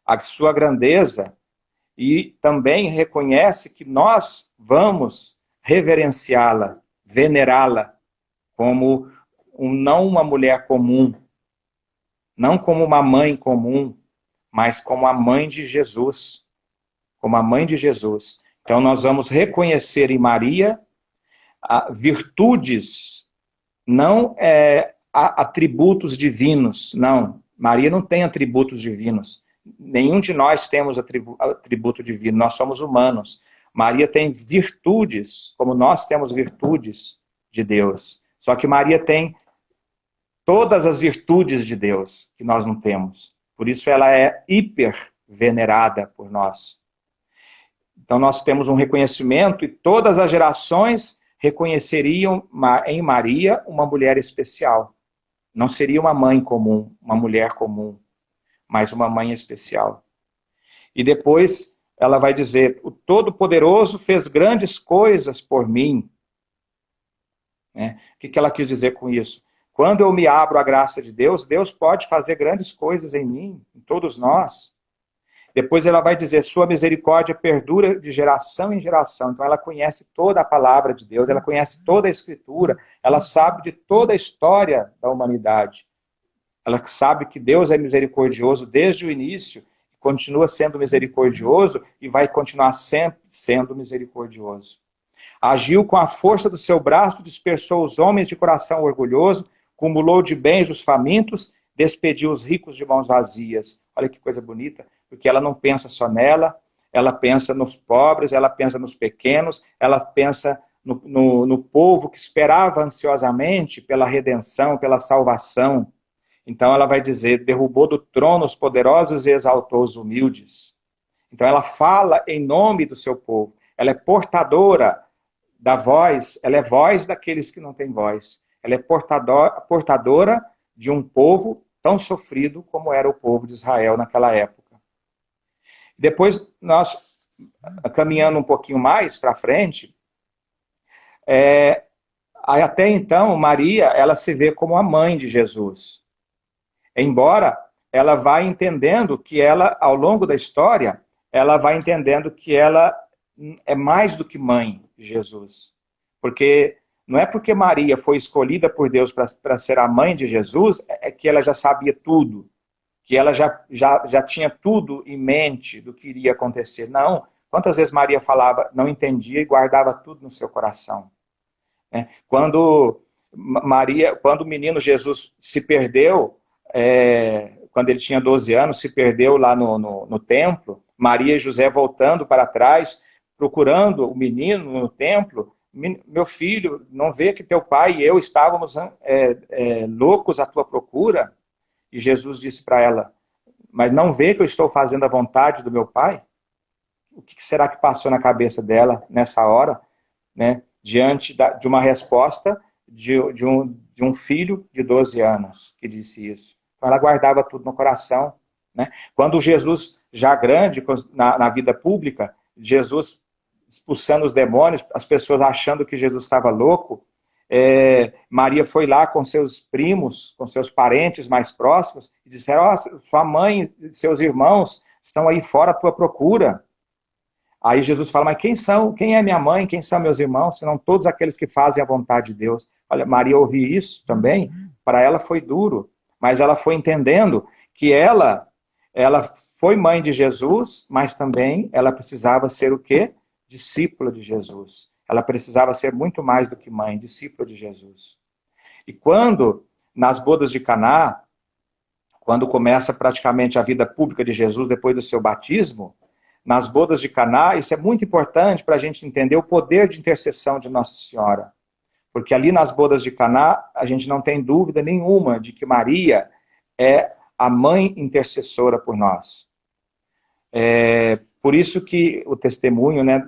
a sua grandeza e também reconhece que nós vamos reverenciá-la, venerá-la como não uma mulher comum, não como uma mãe comum, mas como a mãe de Jesus. Como a mãe de Jesus. Então nós vamos reconhecer em Maria virtudes, não atributos divinos, não. Maria não tem atributos divinos. Nenhum de nós temos atributo divino, nós somos humanos. Maria tem virtudes, como nós temos virtudes de Deus. Só que Maria tem todas as virtudes de Deus, que nós não temos. Por isso ela é hiper venerada por nós. Então nós temos um reconhecimento e todas as gerações reconheceriam em Maria uma mulher especial. Não seria uma mãe comum, uma mulher comum, mas uma mãe especial. E depois ela vai dizer, o Todo-Poderoso fez grandes coisas por mim. Né? O que ela quis dizer com isso? Quando eu me abro à graça de Deus, Deus pode fazer grandes coisas em mim, em todos nós. Depois ela vai dizer, sua misericórdia perdura de geração em geração. Então ela conhece toda a palavra de Deus, ela conhece toda a Escritura, ela sabe de toda a história da humanidade. Ela sabe que Deus é misericordioso desde o início, continua sendo misericordioso e vai continuar sempre sendo misericordioso. Agiu com a força do seu braço, dispersou os homens de coração orgulhoso, cumulou de bens os famintos, despediu os ricos de mãos vazias. Olha que coisa bonita, porque ela não pensa só nela, ela pensa nos pobres, ela pensa nos pequenos, ela pensa no povo que esperava ansiosamente pela redenção, pela salvação. Então ela vai dizer, derrubou do trono os poderosos e exaltou os humildes. Então ela fala em nome do seu povo, ela é portadora da voz, ela é voz daqueles que não têm voz. Ela é portadora de um povo tão sofrido como era o povo de Israel naquela época. Depois, nós, caminhando um pouquinho mais para frente, até então, Maria, ela se vê como a mãe de Jesus. Embora ela vá entendendo que ela, ao longo da história, ela vai entendendo que ela é mais do que mãe de Jesus. Porque não é porque Maria foi escolhida por Deus para ser a mãe de Jesus, é que ela já sabia tudo, que ela já tinha tudo em mente do que iria acontecer. Não. Quantas vezes Maria falava, não entendia e guardava tudo no seu coração. Quando o menino Jesus se perdeu, quando ele tinha 12 anos, se perdeu lá no templo, Maria e José voltando para trás, procurando o menino no templo, meu filho, não vê que teu pai e eu estávamos loucos à tua procura? E Jesus disse para ela, mas não vê que eu estou fazendo a vontade do meu pai? O que será que passou na cabeça dela nessa hora, né, diante de uma resposta de um filho de 12 anos que disse isso? Então ela guardava tudo no coração. Né? Quando Jesus, já grande, na vida pública, Jesus expulsando os demônios, as pessoas achando que Jesus estava louco, Maria foi lá com seus primos, com seus parentes mais próximos, e disseram, sua mãe e seus irmãos estão aí fora à tua procura. Aí Jesus fala, mas quem é minha mãe, quem são meus irmãos, senão todos aqueles que fazem a vontade de Deus. Olha, Maria ouvir isso também, para ela foi duro, mas ela foi entendendo que ela foi mãe de Jesus, mas também ela precisava ser o quê? Discípula de Jesus. Ela precisava ser muito mais do que mãe, discípula de Jesus. E quando, nas bodas de Caná, quando começa praticamente a vida pública de Jesus depois do seu batismo, nas bodas de Caná, isso é muito importante para a gente entender o poder de intercessão de Nossa Senhora. Porque ali nas bodas de Caná, a gente não tem dúvida nenhuma de que Maria é a mãe intercessora por nós. Por isso que o testemunho, né,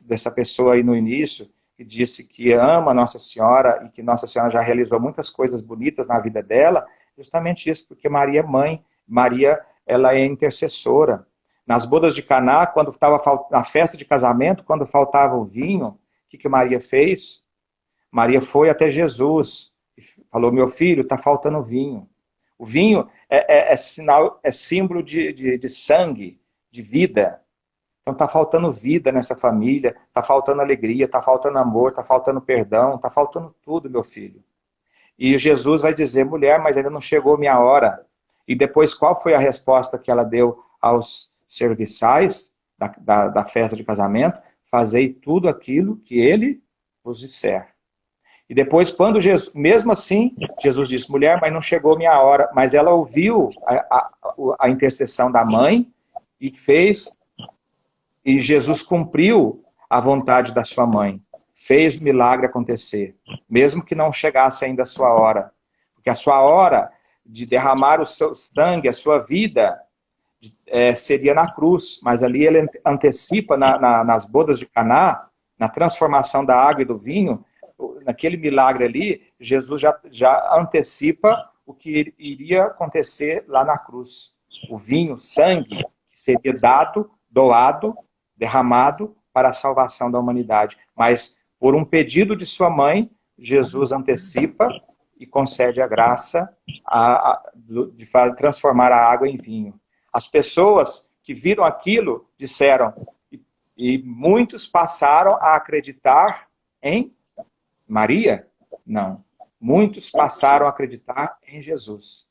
dessa pessoa aí no início, que disse que ama Nossa Senhora e que Nossa Senhora já realizou muitas coisas bonitas na vida dela, justamente isso, porque Maria é mãe, Maria ela é intercessora. Nas bodas de Caná, quando estava na festa de casamento, quando faltava o vinho, o que Maria fez? Maria foi até Jesus e falou, meu filho, está faltando vinho. O vinho é símbolo de sangue, de vida. Então está faltando vida nessa família, está faltando alegria, está faltando amor, está faltando perdão, está faltando tudo, meu filho. E Jesus vai dizer, mulher, mas ainda não chegou minha hora. E depois qual foi a resposta que ela deu aos serviçais da festa de casamento? Fazei tudo aquilo que ele vos disser. E depois, quando Jesus, mesmo assim, Jesus disse, mulher, mas não chegou minha hora. Mas ela ouviu a intercessão da mãe e fez... E Jesus cumpriu a vontade da sua mãe. Fez o milagre acontecer. Mesmo que não chegasse ainda a sua hora. Porque a sua hora de derramar o seu sangue, a sua vida, seria na cruz. Mas ali ele antecipa nas bodas de Caná, na transformação da água e do vinho, naquele milagre ali, Jesus já antecipa o que iria acontecer lá na cruz. O vinho, sangue, que seria dado, doado, derramado para a salvação da humanidade. Mas, por um pedido de sua mãe, Jesus antecipa e concede a graça de transformar a água em vinho. As pessoas que viram aquilo disseram, e muitos passaram a acreditar em Maria? Não. Muitos passaram a acreditar em Jesus.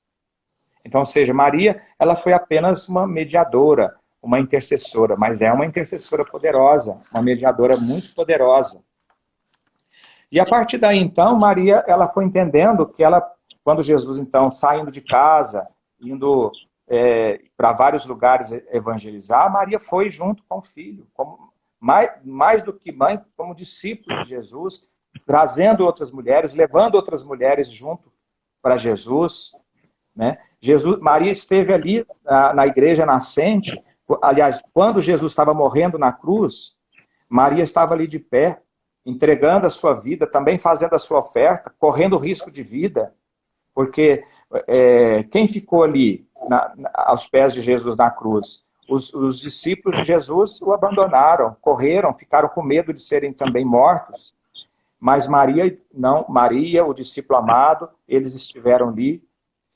Então, ou seja, Maria, ela foi apenas uma mediadora, uma intercessora, mas é uma intercessora poderosa, uma mediadora muito poderosa. E a partir daí, então, Maria, ela foi entendendo que ela, quando Jesus, então, saindo de casa, indo para vários lugares evangelizar, Maria foi junto com o filho, como, mais do que mãe, como discípulo de Jesus, trazendo outras mulheres, levando outras mulheres junto para Jesus, né? Maria esteve ali na igreja nascente, aliás, quando Jesus estava morrendo na cruz, Maria estava ali de pé, entregando a sua vida, também fazendo a sua oferta, correndo risco de vida, porque quem ficou ali aos pés de Jesus na cruz? Os discípulos de Jesus o abandonaram, correram, ficaram com medo de serem também mortos. Mas Maria, não, Maria, o discípulo amado, eles estiveram ali,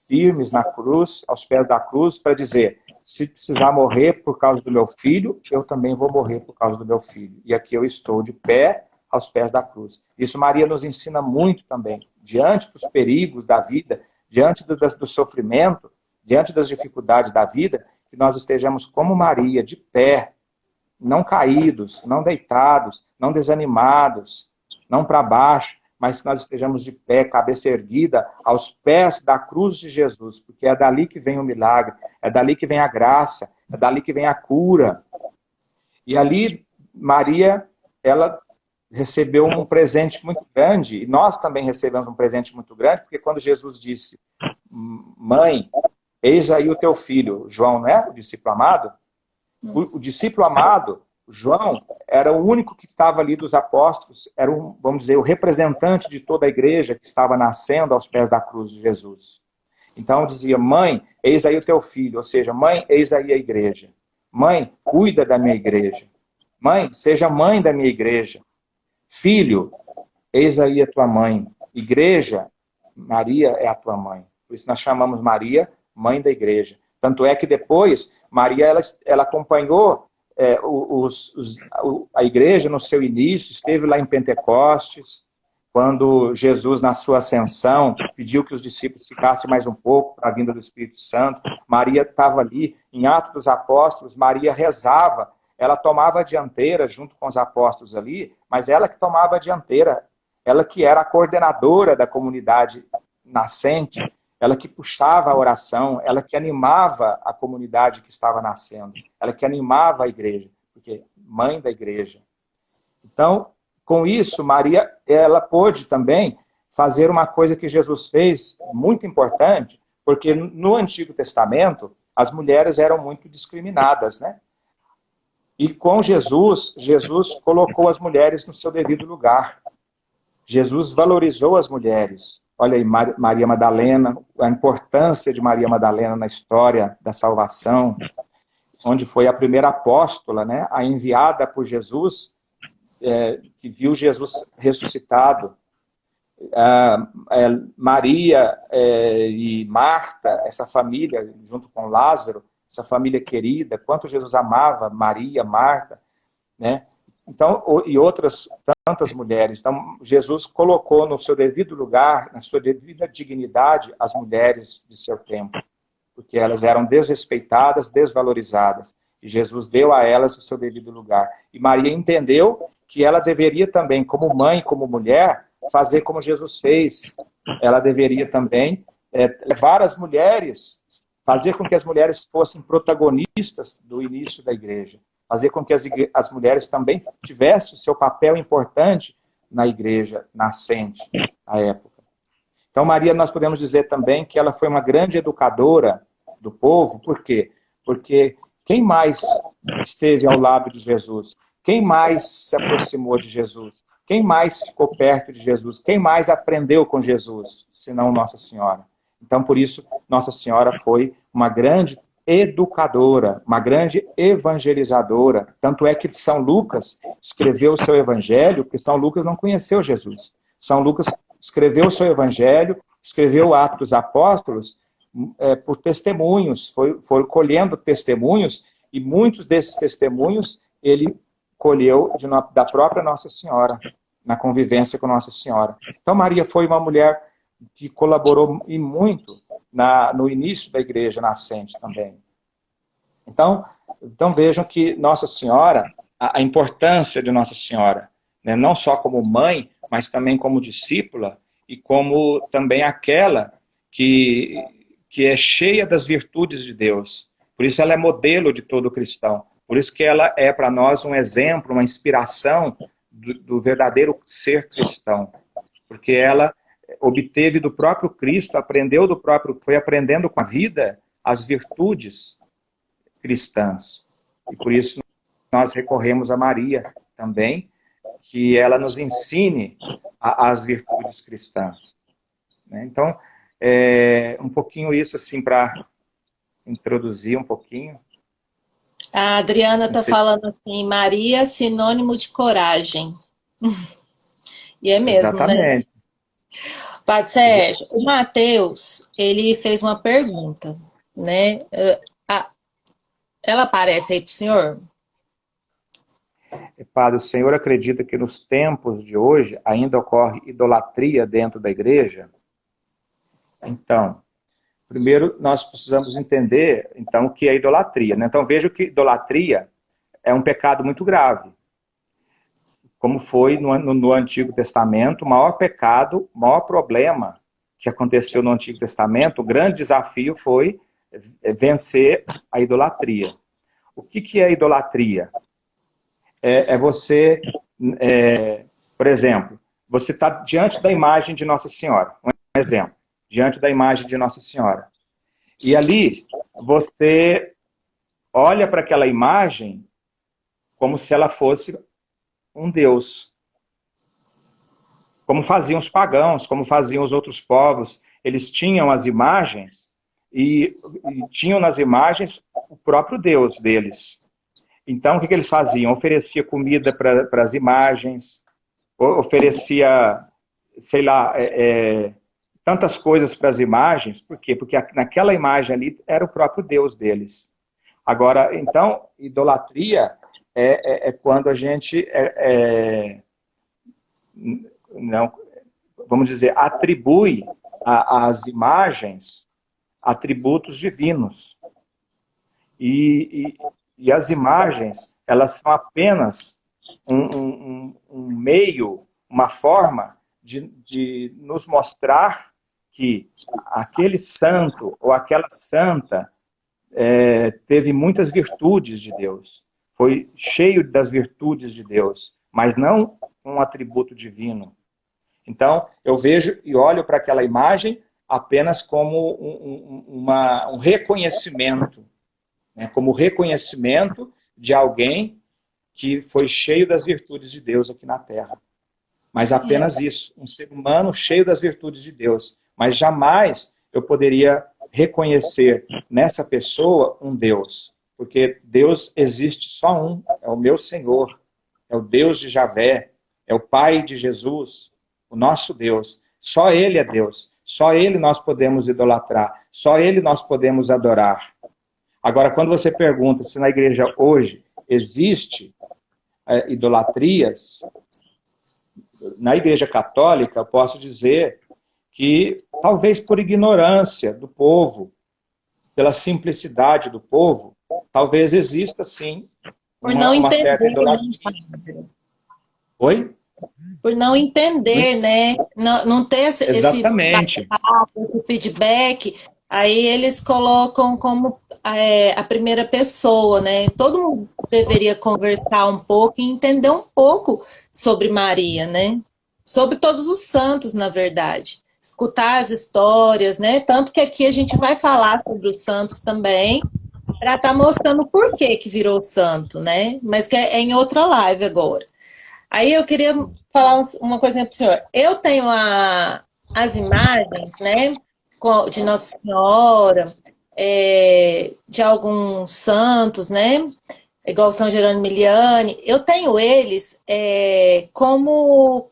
firmes na cruz, aos pés da cruz, para dizer, se precisar morrer por causa do meu filho, eu também vou morrer por causa do meu filho. E aqui eu estou de pé, aos pés da cruz. Isso Maria nos ensina muito também, diante dos perigos da vida, diante do sofrimento, diante das dificuldades da vida, que nós estejamos como Maria, de pé, não caídos, não deitados, não desanimados, não para baixo, mas que nós estejamos de pé, cabeça erguida, aos pés da cruz de Jesus, porque é dali que vem o milagre, é dali que vem a graça, é dali que vem a cura. E ali, Maria, ela recebeu um presente muito grande, e nós também recebemos um presente muito grande, porque quando Jesus disse, mãe, eis aí o teu filho, João, não é? O discípulo amado? O discípulo amado, João, era o único que estava ali dos apóstolos, era, vamos dizer, o representante de toda a igreja que estava nascendo aos pés da cruz de Jesus. Então dizia, mãe, eis aí o teu filho, ou seja, mãe, eis aí a igreja. Mãe, cuida da minha igreja. Mãe, seja mãe da minha igreja. Filho, eis aí a tua mãe. Igreja, Maria é a tua mãe. Por isso nós chamamos Maria mãe da igreja. Tanto é que depois, Maria ela acompanhou a igreja no seu início, esteve lá em Pentecostes, quando Jesus, na sua ascensão, pediu que os discípulos ficassem mais um pouco para a vinda do Espírito Santo. Maria estava ali, em Atos dos Apóstolos, Maria rezava, ela tomava a dianteira junto com os apóstolos ali, mas ela que tomava a dianteira, ela que era a coordenadora da comunidade nascente, ela que puxava a oração, ela que animava a comunidade que estava nascendo, ela que animava a igreja, porque mãe da igreja. Então, com isso, Maria, ela pôde também fazer uma coisa que Jesus fez, muito importante, porque no Antigo Testamento, as mulheres eram muito discriminadas, né? E com Jesus, Jesus colocou as mulheres no seu devido lugar. Jesus valorizou as mulheres. Olha aí, Maria Madalena, a importância de Maria Madalena na história da salvação, onde foi a primeira apóstola, né, a enviada por Jesus, que viu Jesus ressuscitado. Maria e Marta, essa família, junto com Lázaro, essa família querida, quanto Jesus amava Maria, Marta, né? Então, e outras tantas mulheres. Então, Jesus colocou no seu devido lugar, na sua devida dignidade, as mulheres de seu tempo, porque elas eram desrespeitadas, desvalorizadas. E Jesus deu a elas o seu devido lugar. E Maria entendeu que ela deveria também, como mãe, como mulher, fazer como Jesus fez. Ela deveria também levar as mulheres, fazer com que as mulheres fossem protagonistas do início da igreja. Fazer com que as mulheres também tivessem o seu papel importante na igreja nascente, na época. Então, Maria, nós podemos dizer também que ela foi uma grande educadora do povo. Por quê? Porque quem mais esteve ao lado de Jesus? Quem mais se aproximou de Jesus? Quem mais ficou perto de Jesus? Quem mais aprendeu com Jesus, senão Nossa Senhora? Então, por isso, Nossa Senhora foi uma grande educadora, uma grande evangelizadora. Tanto é que São Lucas escreveu o seu evangelho, porque São Lucas não conheceu Jesus. São Lucas escreveu o seu evangelho, escreveu o Atos dos Apóstolos por testemunhos, foi colhendo testemunhos E muitos desses testemunhos ele colheu da própria Nossa Senhora, na convivência com Nossa Senhora. Então Maria foi uma mulher que colaborou e muito no início da igreja nascente também. Então vejam que Nossa Senhora, a importância de Nossa Senhora, né, não só como mãe, mas também como discípula, e como também aquela que é cheia das virtudes de Deus. Por isso ela é modelo de todo cristão. Por isso que ela é para nós um exemplo, uma inspiração do verdadeiro ser cristão. Porque ela obteve do próprio Cristo, foi aprendendo com a vida as virtudes cristãs. E por isso nós recorremos a Maria também, que ela nos ensine as virtudes cristãs. Então, um pouquinho isso assim para introduzir um pouquinho. A Adriana está falando assim, Maria, sinônimo de coragem. E é mesmo, exatamente, né? Padre Sérgio, o Mateus, ele fez uma pergunta, né? Ela aparece aí para o senhor? Padre, o senhor acredita que nos tempos de hoje ainda ocorre idolatria dentro da igreja? Então, primeiro nós precisamos entender então, o que é idolatria. Né? Então veja que idolatria é um pecado muito grave. Como foi no Antigo Testamento, o maior pecado, o maior problema que aconteceu no Antigo Testamento, o grande desafio foi vencer a idolatria. O que é idolatria? Você, por exemplo, você está diante da imagem de Nossa Senhora, um exemplo, diante da imagem de Nossa Senhora. E ali, você olha para aquela imagem como se ela fosse um Deus. Como faziam os pagãos, como faziam os outros povos. Eles tinham as imagens e tinham nas imagens o próprio Deus deles. Então, o que eles faziam? Oferecia comida para as imagens, oferecia, sei lá, tantas coisas para as imagens. Por quê? Porque naquela imagem ali era o próprio Deus deles. Agora, então, idolatria é quando a gente, não, vamos dizer, atribui às imagens atributos divinos. E as imagens, elas são apenas um meio, uma forma de nos mostrar que aquele santo ou aquela santa teve muitas virtudes de Deus. Foi cheio das virtudes de Deus, mas não um atributo divino. Então, eu vejo e olho para aquela imagem apenas como um reconhecimento, né? Como reconhecimento de alguém que foi cheio das virtudes de Deus aqui na Terra. Mas apenas isso, um ser humano cheio das virtudes de Deus. Mas jamais eu poderia reconhecer nessa pessoa um Deus. Porque Deus existe só um, é o meu Senhor, é o Deus de Javé, é o Pai de Jesus, o nosso Deus. Só Ele é Deus, só Ele nós podemos idolatrar, só Ele nós podemos adorar. Agora, quando você pergunta se na igreja hoje existe idolatrias, na igreja católica eu posso dizer que talvez por ignorância do povo, pela simplicidade do povo, talvez exista, sim, uma certa idolatria. Oi? Por não entender, né? Não ter esse feedback, aí eles colocam como a primeira pessoa, né? Todo mundo deveria conversar um pouco e entender um pouco sobre Maria, né? Sobre todos os santos, na verdade. Escutar as histórias, né? Tanto que aqui a gente vai falar sobre os santos também, para estar mostrando por que virou santo, né? Mas que é em outra live agora. Aí eu queria falar uma coisinha para o senhor. Eu tenho as imagens, né? De Nossa Senhora, de alguns santos, né? Igual São Jerônimo Miliani. Eu tenho eles como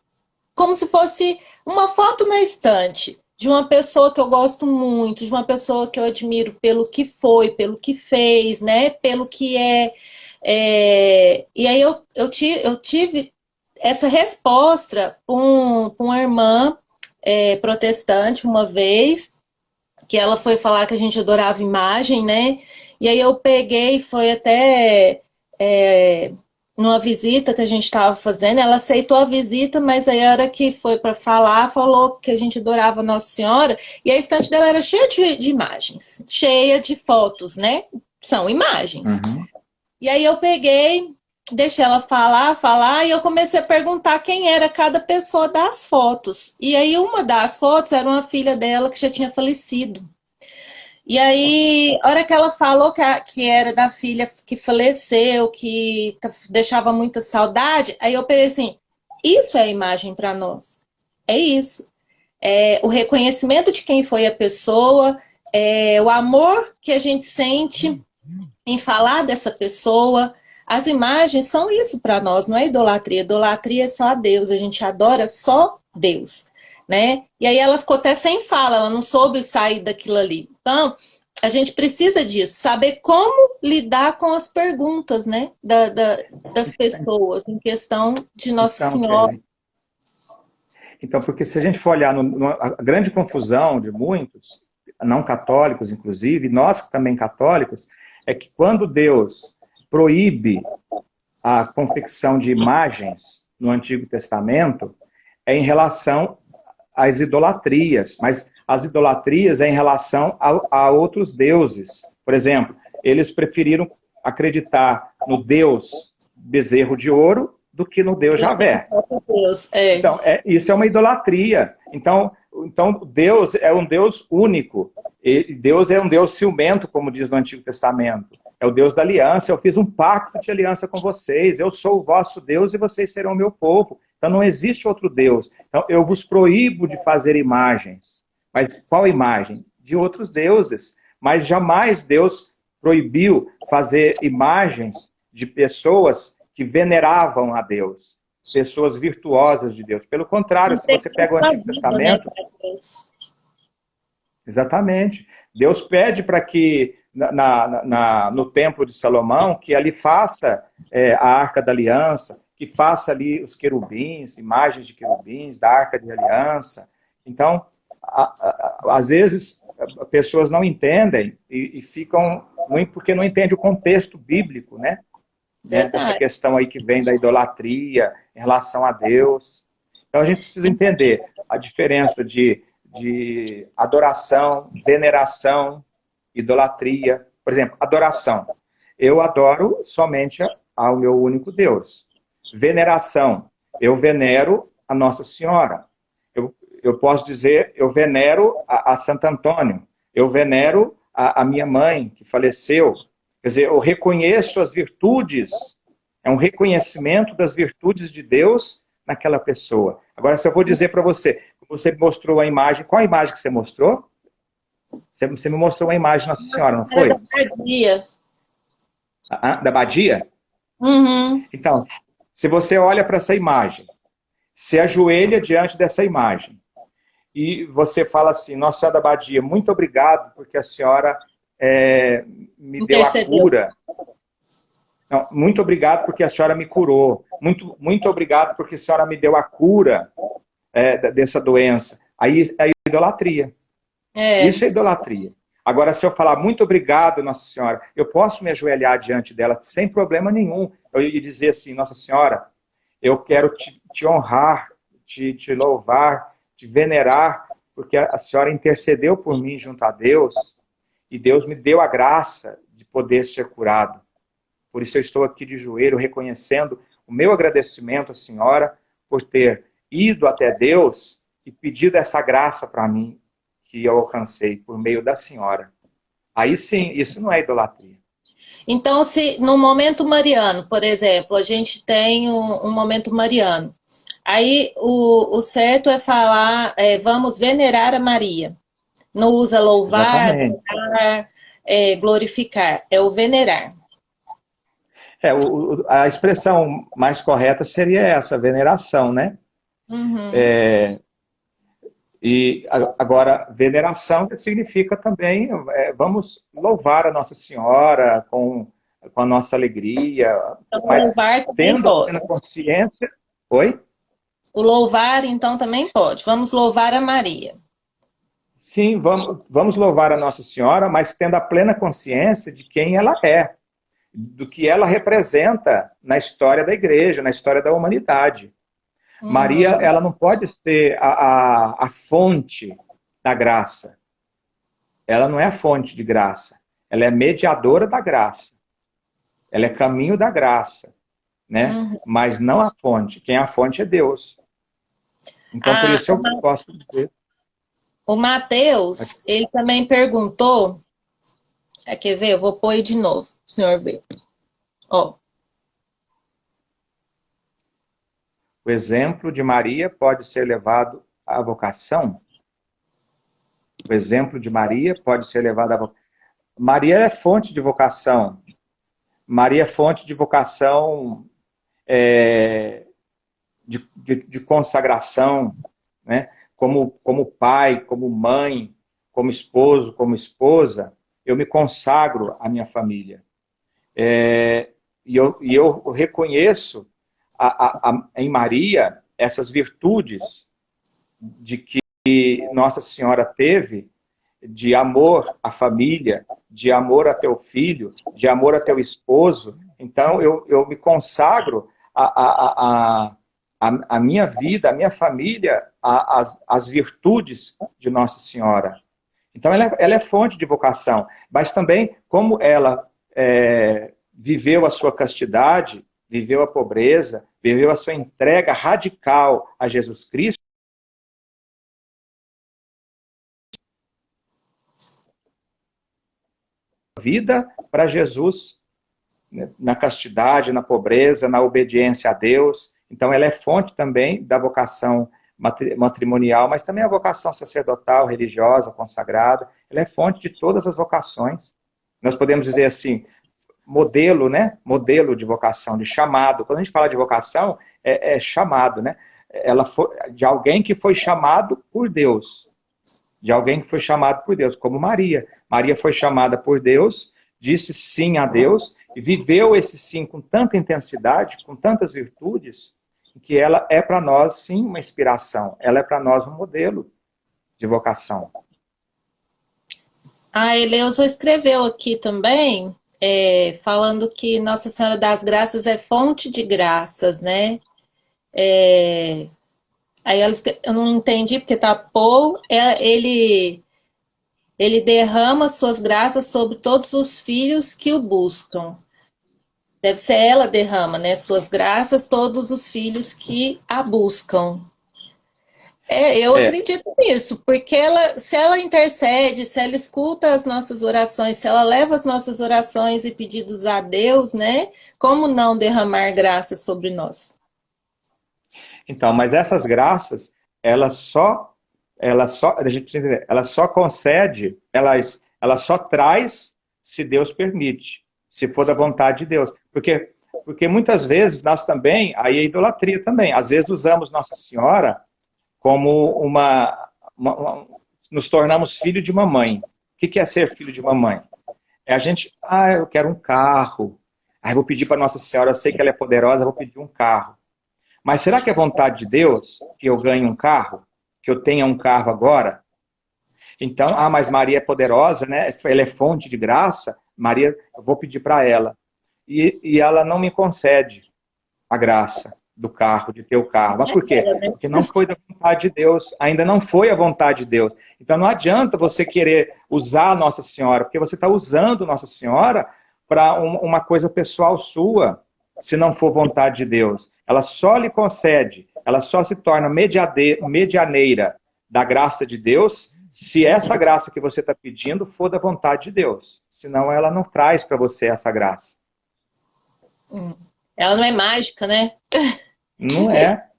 se fosse uma foto na estante. de uma pessoa que eu gosto muito, de uma pessoa que eu admiro pelo que foi, pelo que fez, né? Pelo que é. E aí eu tive essa resposta para uma irmã protestante uma vez, que ela foi falar que a gente adorava imagem, né? E aí eu peguei, foi até numa visita que a gente estava fazendo, ela aceitou a visita, mas aí a hora que foi para falar, falou que a gente adorava Nossa Senhora, e a estante dela era cheia de imagens, cheia de fotos, né? São imagens. Uhum. E aí eu peguei, deixei ela falar, e eu comecei a perguntar quem era cada pessoa das fotos. E aí uma das fotos era uma filha dela que já tinha falecido. E aí, a hora que ela falou que era da filha que faleceu, que deixava muita saudade, aí eu pensei assim, isso é a imagem para nós. É isso. É o reconhecimento de quem foi a pessoa, o amor que a gente sente em falar dessa pessoa. As imagens são isso para nós, não é idolatria. Idolatria é só a Deus, a gente adora só Deus, né? E aí ela ficou até sem fala, ela não soube sair daquilo ali. Então, a gente precisa disso, saber como lidar com as perguntas, né? Das pessoas em questão de Nossa Então, Senhora. Kelly, então, porque se a gente for olhar a grande confusão de muitos, não católicos inclusive, nós também católicos, é que quando Deus proíbe a confecção de imagens no Antigo Testamento, é em relação às idolatrias, mas as idolatrias é em relação a outros deuses. Por exemplo, eles preferiram acreditar no Deus bezerro de ouro do que no Deus Javé. Então, isso é uma idolatria. Então, Deus é um Deus único. E Deus é um Deus ciumento, como diz no Antigo Testamento. É o Deus da aliança. Eu fiz um pacto de aliança com vocês. Eu sou o vosso Deus e vocês serão o meu povo. Então, não existe outro Deus. Então, eu vos proíbo de fazer imagens. Mas qual imagem? De outros deuses. Mas jamais Deus proibiu fazer imagens de pessoas que veneravam a Deus. Pessoas virtuosas de Deus. Pelo contrário, se você pega o Antigo Testamento... Exatamente. Deus pede para que no Templo de Salomão, que ali faça a Arca da Aliança, que faça ali os querubins, imagens de querubins, da Arca de Aliança. Então, às vezes, pessoas não entendem e ficam ruim porque não entendem o contexto bíblico, né? Essa questão aí que vem da idolatria em relação a Deus. Então, a gente precisa entender a diferença de adoração, veneração, idolatria. Por exemplo, adoração. Eu adoro somente ao meu único Deus. Veneração. Eu venero a Nossa Senhora. Eu posso dizer, eu venero a Santo Antônio. Eu venero a minha mãe, que faleceu. Quer dizer, eu reconheço as virtudes. É um reconhecimento das virtudes de Deus naquela pessoa. Agora, se eu vou dizer para você, você mostrou a imagem, qual a imagem que você mostrou? Você me mostrou uma imagem Nossa Senhora, não foi? Da Badia. Da Badia? Uhum. Então, se você olha para essa imagem, se ajoelha diante dessa imagem, e você fala assim, Nossa Senhora da Badia, muito obrigado porque a senhora me deu a cura. Não, muito obrigado porque a senhora me curou. Muito obrigado porque a senhora me deu a cura dessa doença. Aí é idolatria. Isso é idolatria. Agora, se eu falar muito obrigado, Nossa Senhora, eu posso me ajoelhar diante dela sem problema nenhum. Eu ia dizer assim, Nossa Senhora, eu quero te honrar, te louvar, te venerar, porque a senhora intercedeu por mim junto a Deus, e Deus me deu a graça de poder ser curado. Por isso eu estou aqui de joelho, reconhecendo o meu agradecimento à senhora por ter ido até Deus e pedido essa graça para mim, que eu alcancei por meio da senhora. Aí sim, isso não é idolatria. Então, se no momento mariano, por exemplo, a gente tem um momento mariano, aí o certo é falar, vamos venerar a Maria. Não usa louvar, adorar, glorificar, é o venerar. A expressão mais correta seria essa, veneração, né? Uhum. E agora, veneração significa também, vamos louvar a Nossa Senhora com a nossa alegria, Então, mas louvar também tendo a pode. plena consciência... Oi? O louvar, então, também pode. Vamos louvar a Maria. Sim, vamos louvar a Nossa Senhora, mas tendo a plena consciência de quem ela é, do que ela representa na história da igreja, na história da humanidade. Maria, ela não pode ser a fonte da graça. Ela não é a fonte de graça. Ela é mediadora da graça. Ela é caminho da graça, né? Mas não a fonte. Quem é a fonte é Deus. Então, por isso eu posso dizer... O Mateus, ele também perguntou... Quer ver? Eu vou pôr aí de novo, para o senhor ver. Ó. O exemplo de Maria pode ser levado à vocação? O exemplo de Maria pode ser levado à vocação? Maria é fonte de vocação. Maria é fonte de vocação de consagração, né? Como pai, como mãe, como esposo, como esposa, eu me consagro à minha família. E eu reconheço em Maria essas virtudes de que Nossa Senhora teve, de amor à família, de amor a teu filho, de amor a teu esposo. Então eu me consagro a minha vida, a minha família, as virtudes de Nossa Senhora. Então ela é fonte de vocação, mas também como ela viveu a sua castidade, viveu a pobreza, viveu a sua entrega radical a Jesus Cristo, vida para Jesus, né, na castidade, na pobreza, na obediência a Deus. Então ela é fonte também da vocação matrimonial, mas também a vocação sacerdotal, religiosa, consagrada. Ela é fonte de todas as vocações. Nós podemos dizer assim, modelo, né? Modelo de vocação, de chamado. Quando a gente fala de vocação, é chamado, né? Ela foi de alguém que foi chamado por Deus. De alguém que foi chamado por Deus, como Maria. Maria foi chamada por Deus, disse sim a Deus, e viveu esse sim com tanta intensidade, com tantas virtudes, que ela é para nós, sim, uma inspiração. Ela é para nós um modelo de vocação. A Eleusa escreveu aqui também, falando que Nossa Senhora das Graças é fonte de graças, né? Aí eu não entendi porque tá Paul, ele derrama suas graças sobre todos os filhos que o buscam. Deve ser ela derrama, né? Suas graças, todos os filhos que a buscam. Eu acredito nisso, porque se ela intercede, se ela escuta as nossas orações, se ela leva as nossas orações e pedidos a Deus, né? Como não derramar graças sobre nós? Então, mas essas graças, ela só concede, ela só traz se Deus permite, se for da vontade de Deus. Porque muitas vezes nós também, aí é idolatria também, às vezes usamos Nossa Senhora como nos tornamos filho de mamãe. O que é ser filho de mamãe? É a gente, eu quero um carro, eu vou pedir para Nossa Senhora, eu sei que ela é poderosa, eu vou pedir um carro. Mas será que é vontade de Deus que eu ganhe um carro? Que eu tenha um carro agora? Então, mas Maria é poderosa, né? Ela é fonte de graça. Maria, eu vou pedir para ela. E ela não me concede a graça do carro, de ter o carro. Mas por quê? Porque não foi da vontade de Deus. Ainda não foi a vontade de Deus. Então não adianta você querer usar Nossa Senhora, porque você está usando Nossa Senhora para uma coisa pessoal sua, se não for vontade de Deus. Ela só lhe concede, ela só se torna medianeira da graça de Deus, se essa graça que você está pedindo for da vontade de Deus. Senão ela não traz para você essa graça. Ela não é mágica, né? Não é.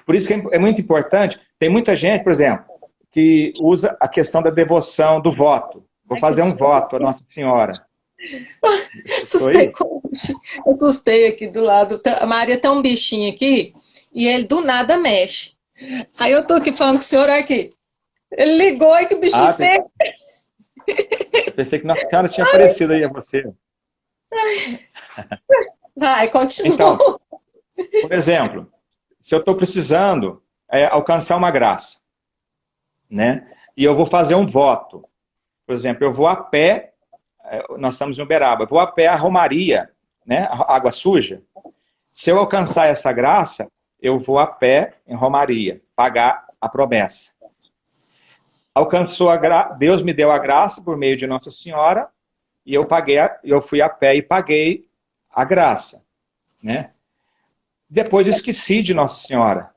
Por isso que é muito importante. Tem muita gente, por exemplo, que usa a questão da devoção, do voto. Vou fazer um voto a Nossa Senhora. Assustei aqui do lado. A Maria tem um bichinho aqui e ele do nada mexe. Aí eu tô aqui falando com o senhor aqui. Ele ligou e que o bichinho fez. Eu pensei que Nossa Senhora tinha aparecido aí a você. Vai, continua. Então, por exemplo, se eu estou precisando alcançar uma graça, né? E eu vou fazer um voto. Por exemplo, eu vou a pé, nós estamos em Uberaba, eu vou a pé à Romaria, né? Água suja. Se eu alcançar essa graça, eu vou a pé em Romaria, pagar a promessa. Alcançou Deus me deu a graça por meio de Nossa Senhora, e eu fui a pé e paguei a graça, né? Depois esqueci de Nossa Senhora.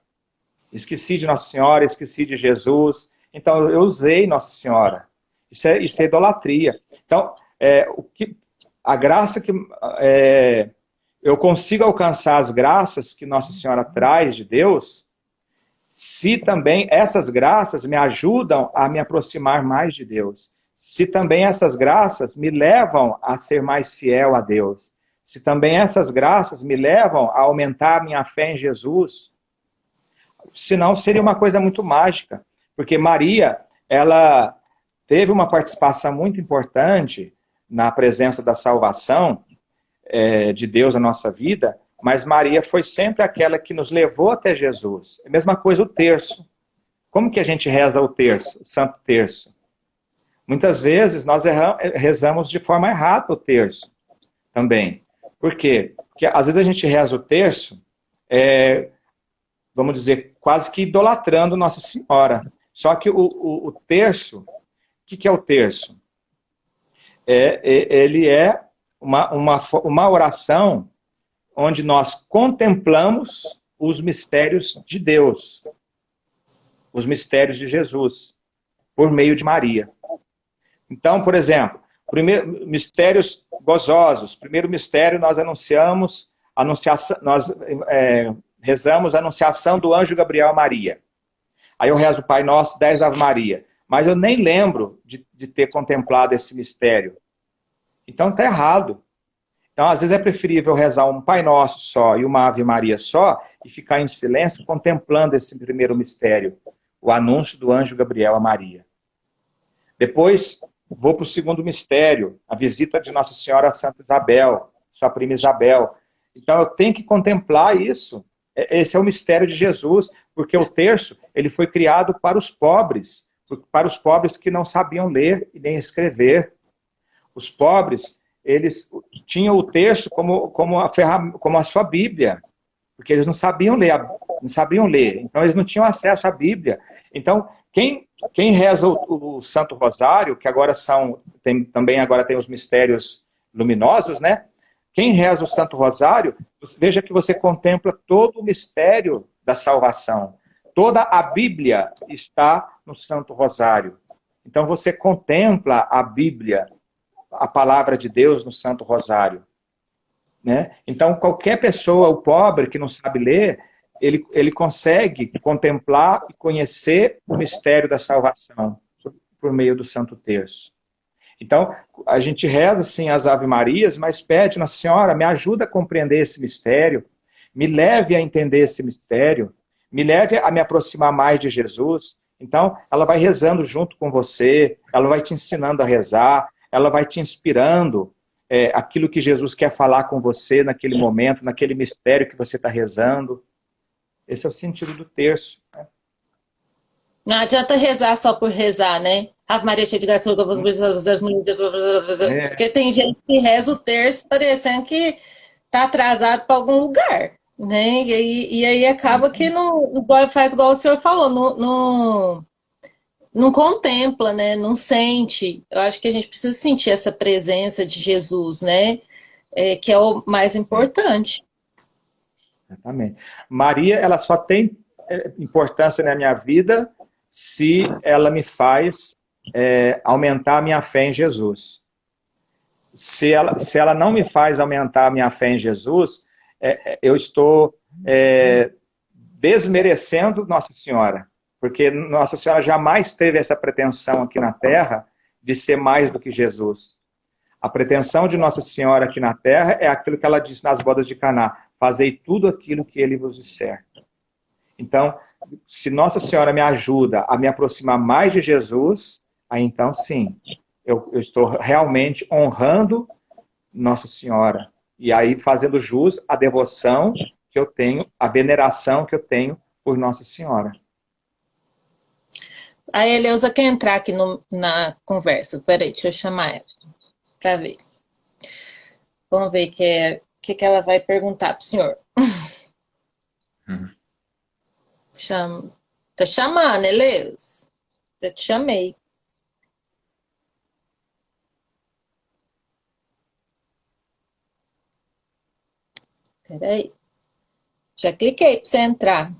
Esqueci de Nossa Senhora, esqueci de Jesus. Então eu usei Nossa Senhora. Isso é idolatria. Então, a graça que eu consigo alcançar as graças que Nossa Senhora traz de Deus, se também essas graças me ajudam a me aproximar mais de Deus. Se também essas graças me levam a ser mais fiel a Deus. Se também essas graças me levam a aumentar a minha fé em Jesus. Senão seria uma coisa muito mágica. Porque Maria, ela teve uma participação muito importante na presença da salvação de Deus na nossa vida, mas Maria foi sempre aquela que nos levou até Jesus. É a mesma coisa o terço. Como que a gente reza o terço, o Santo Terço? Muitas vezes nós rezamos de forma errada o terço também. Por quê? Porque às vezes a gente reza o terço, vamos dizer, quase que idolatrando Nossa Senhora. Só que o terço, o que é o terço? Ele é uma oração onde nós contemplamos os mistérios de Deus, os mistérios de Jesus, por meio de Maria. Então, por exemplo, mistérios gozosos. Primeiro mistério, nós rezamos a anunciação do anjo Gabriel a Maria. Aí eu rezo o Pai Nosso, 10 Ave Maria. Mas eu nem lembro de ter contemplado esse mistério. Então está errado. Então, às vezes é preferível rezar um Pai Nosso só e uma Ave Maria só e ficar em silêncio contemplando esse primeiro mistério, o anúncio do anjo Gabriel a Maria. Depois, vou para o segundo mistério, a visita de Nossa Senhora a Santa Isabel, sua prima Isabel. Então, eu tenho que contemplar isso. Esse é o mistério de Jesus, porque o terço ele foi criado para os pobres que não sabiam ler e nem escrever. Os pobres, eles tinham o terço como a sua Bíblia, porque eles não sabiam ler, então eles não tinham acesso à Bíblia. Então, quem reza o Santo Rosário, que agora também tem os mistérios luminosos, né? Quem reza o Santo Rosário, veja que você contempla todo o mistério da salvação. Toda a Bíblia está no Santo Rosário. Então você contempla a Bíblia, a palavra de Deus no Santo Rosário, né? Então qualquer pessoa, o pobre que não sabe ler, ele consegue contemplar e conhecer o mistério da salvação por meio do Santo Terço. Então a gente reza assim as Ave Marias, mas pede, Nossa Senhora, me ajuda a compreender esse mistério, me leve a entender esse mistério, me leve a me aproximar mais de Jesus. Então ela vai rezando junto com você, ela vai te ensinando a rezar, ela vai te inspirando aquilo que Jesus quer falar com você naquele momento, naquele mistério que você está rezando. Esse é o sentido do terço, né? Não adianta rezar só por rezar, né? Ave Maria, cheia de graça, porque tem gente que reza o terço parecendo que está atrasado para algum lugar, né? E aí acaba que não faz igual o senhor falou, não contempla, né? Não sente. Eu acho que a gente precisa sentir essa presença de Jesus, né? Que é o mais importante. Exatamente. Maria, ela só tem importância na minha vida se ela me faz aumentar a minha fé em Jesus. Se ela não me faz aumentar a minha fé em Jesus, eu estou desmerecendo Nossa Senhora. Porque Nossa Senhora jamais teve essa pretensão aqui na Terra de ser mais do que Jesus. A pretensão de Nossa Senhora aqui na Terra é aquilo que ela disse nas bodas de Caná: fazei tudo aquilo que ele vos disser. Então, se Nossa Senhora me ajuda a me aproximar mais de Jesus, aí então sim, eu estou realmente honrando Nossa Senhora. E aí fazendo jus à devoção que eu tenho, à veneração que eu tenho por Nossa Senhora. A Eleusa quer entrar aqui na conversa. Peraí, deixa eu chamar ela para ver. Vamos ver que ela vai perguntar para o senhor. Tá chamando, Eleusa? Já te chamei. Peraí. Já cliquei para você entrar.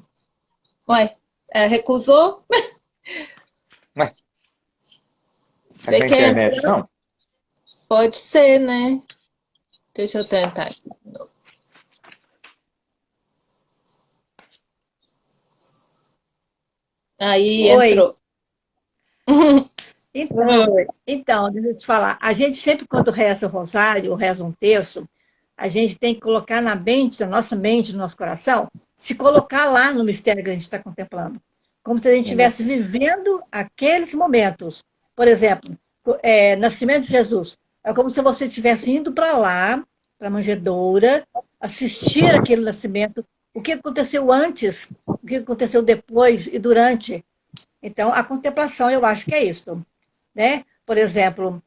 Ué, recusou? Ué, Você na quer internet, entrar? não? Pode ser, né? Deixa eu tentar aqui. Aí Oi. entrou. Então, Oi. então, deixa eu te falar. A gente sempre, quando reza o rosário ou reza um terço, a gente tem que colocar na mente, na nossa mente, no nosso coração, se colocar lá no mistério que a gente está contemplando. Como se a gente estivesse vivendo aqueles momentos. Por exemplo, nascimento de Jesus. É como se você estivesse indo para lá, para a manjedoura, assistir aquele nascimento, o que aconteceu antes, o que aconteceu depois e durante. Então, a contemplação, eu acho que é isso, né? Por exemplo,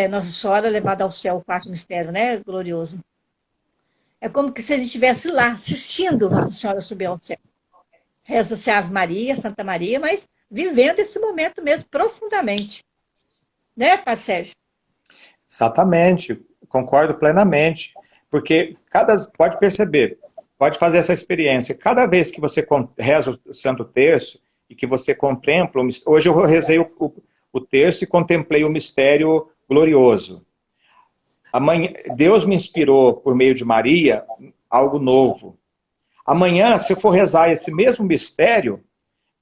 Nossa Senhora levada ao céu, o quarto mistério, né? Glorioso. É como que se a gente estivesse lá, assistindo Nossa Senhora subir ao céu. Reza-se Ave Maria, Santa Maria, mas vivendo esse momento mesmo profundamente. Né, Padre Sérgio? Exatamente, concordo plenamente. Porque pode perceber, pode fazer essa experiência. Cada vez que você reza o Santo Terço e que você contempla, hoje eu rezei o terço e contemplei o mistério glorioso. Amanhã, Deus me inspirou, por meio de Maria, algo novo. Amanhã, se eu for rezar esse mesmo mistério,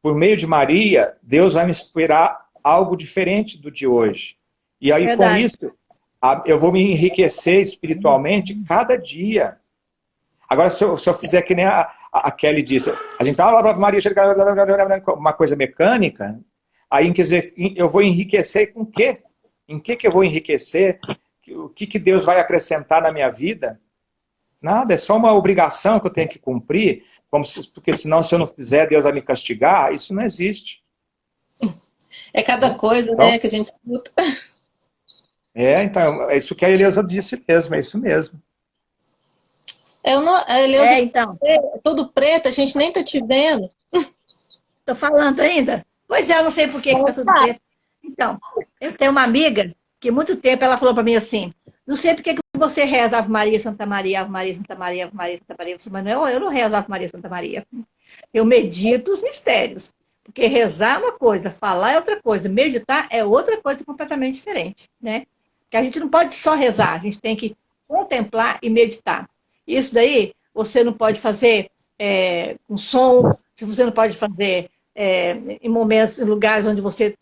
por meio de Maria, Deus vai me inspirar algo diferente do de hoje. E aí, Verdade. com isso, eu vou me enriquecer espiritualmente cada dia. Agora, se eu fizer que nem a Kelly disse, a gente fala, Maria, uma coisa mecânica, aí, quer dizer, eu vou enriquecer com o quê? Em que eu vou enriquecer? O que Deus vai acrescentar na minha vida? Nada, é só uma obrigação que eu tenho que cumprir, porque senão, se eu não fizer, Deus vai me castigar. Isso não existe. É cada coisa, então, né, que a gente escuta. Então, é isso que a Eleusa disse mesmo, é isso mesmo. A Eleusa, então. tudo preto, a gente nem tá te vendo. Estou falando ainda? Pois é, eu não sei por que está tudo preto. Então, eu tenho uma amiga que, há muito tempo, ela falou para mim assim, não sei por que você reza Ave Maria, Santa Maria, Ave Maria, Santa Maria, Ave Maria, Santa Maria. Eu disse, mas não, eu não rezo Ave Maria, Santa Maria. Eu medito os mistérios. Porque rezar é uma coisa, falar é outra coisa, meditar é outra coisa completamente diferente, né? Porque a gente não pode só rezar, a gente tem que contemplar e meditar. Isso daí você não pode fazer com som, você não pode fazer em momentos, em lugares onde você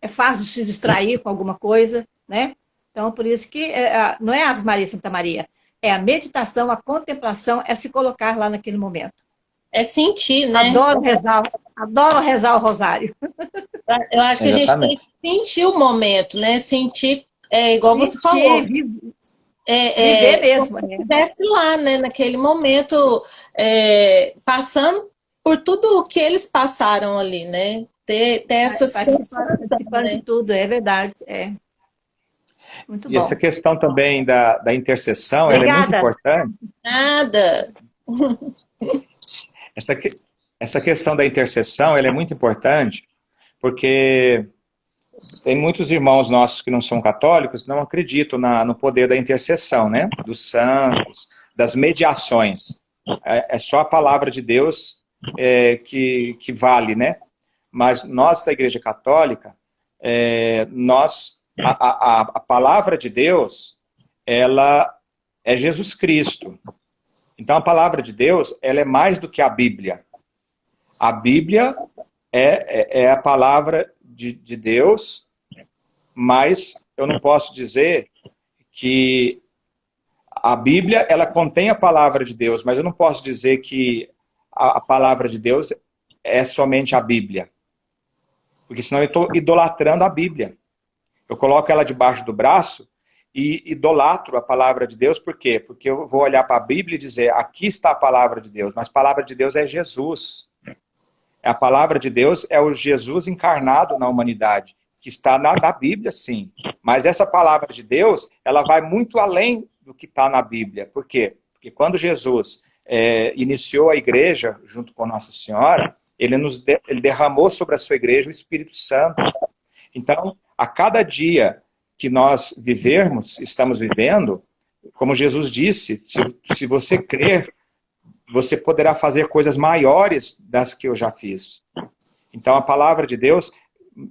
é fácil de se distrair com alguma coisa, né? Então, por isso que não é Ave Maria, Santa Maria, é a meditação, a contemplação, é se colocar lá naquele momento. É sentir, né? Adoro rezar o rosário. Eu acho que a gente tem que sentir o momento, né? Sentir, igual você falou. Viver mesmo. Como se estivesse lá, né? Naquele momento, passando por tudo o que eles passaram ali, né? Ter essa sensação, participando de tudo, é verdade. Muito bom. E essa questão também da intercessão, ela é muito importante. Nada. Essa questão da intercessão, ela é muito importante, porque tem muitos irmãos nossos que não são católicos, não acreditam no poder da intercessão, né? Dos santos, das mediações. É só a palavra de Deus que vale, né? Mas nós da Igreja Católica, a palavra de Deus, ela é Jesus Cristo. Então a palavra de Deus, ela é mais do que a Bíblia. A Bíblia é a palavra de Deus, mas eu não posso dizer que a Bíblia, ela contém a palavra de Deus, mas eu não posso dizer que a palavra de Deus é somente a Bíblia. Porque senão eu estou idolatrando a Bíblia. Eu coloco ela debaixo do braço e idolatro a palavra de Deus. Por quê? Porque eu vou olhar para a Bíblia e dizer, aqui está a palavra de Deus. Mas a palavra de Deus é Jesus. A palavra de Deus é o Jesus encarnado na humanidade, que está na Bíblia, sim. Mas essa palavra de Deus, ela vai muito além do que está na Bíblia. Por quê? Porque quando Jesus iniciou a igreja, junto com Nossa Senhora, ele derramou sobre a sua igreja o Espírito Santo. Então, a cada dia que nós estamos vivendo, como Jesus disse, se você crer, você poderá fazer coisas maiores das que eu já fiz. Então, a palavra de Deus,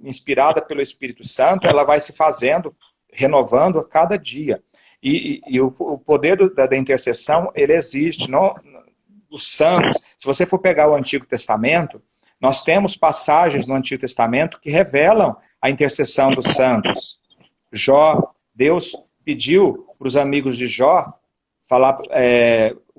inspirada pelo Espírito Santo, ela vai se fazendo, renovando a cada dia. E o poder da intercessão, ele existe. Os santos, se você for pegar o Antigo Testamento, nós temos passagens no Antigo Testamento que revelam a intercessão dos santos. Jó, Deus pediu para os amigos de Jó,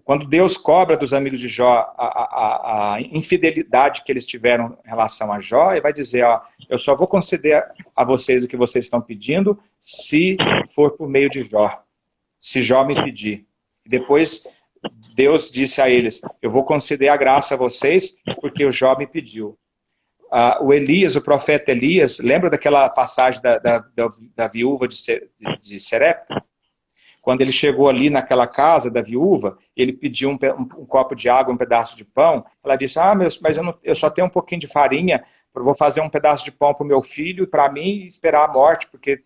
quando Deus cobra dos amigos de Jó a infidelidade que eles tiveram em relação a Jó, ele vai dizer, ó, eu só vou conceder a vocês o que vocês estão pedindo se for por meio de Jó, se Jó me pedir. E depois Deus disse a eles, eu vou conceder a graça a vocês porque o Jó me pediu. O Elias, o profeta Elias, lembra daquela passagem da viúva de Serepta? Quando ele chegou ali naquela casa da viúva, ele pediu um copo de água, um pedaço de pão. Ela disse, mas eu só tenho um pouquinho de farinha, eu vou fazer um pedaço de pão para o meu filho, para mim, e esperar a morte, porque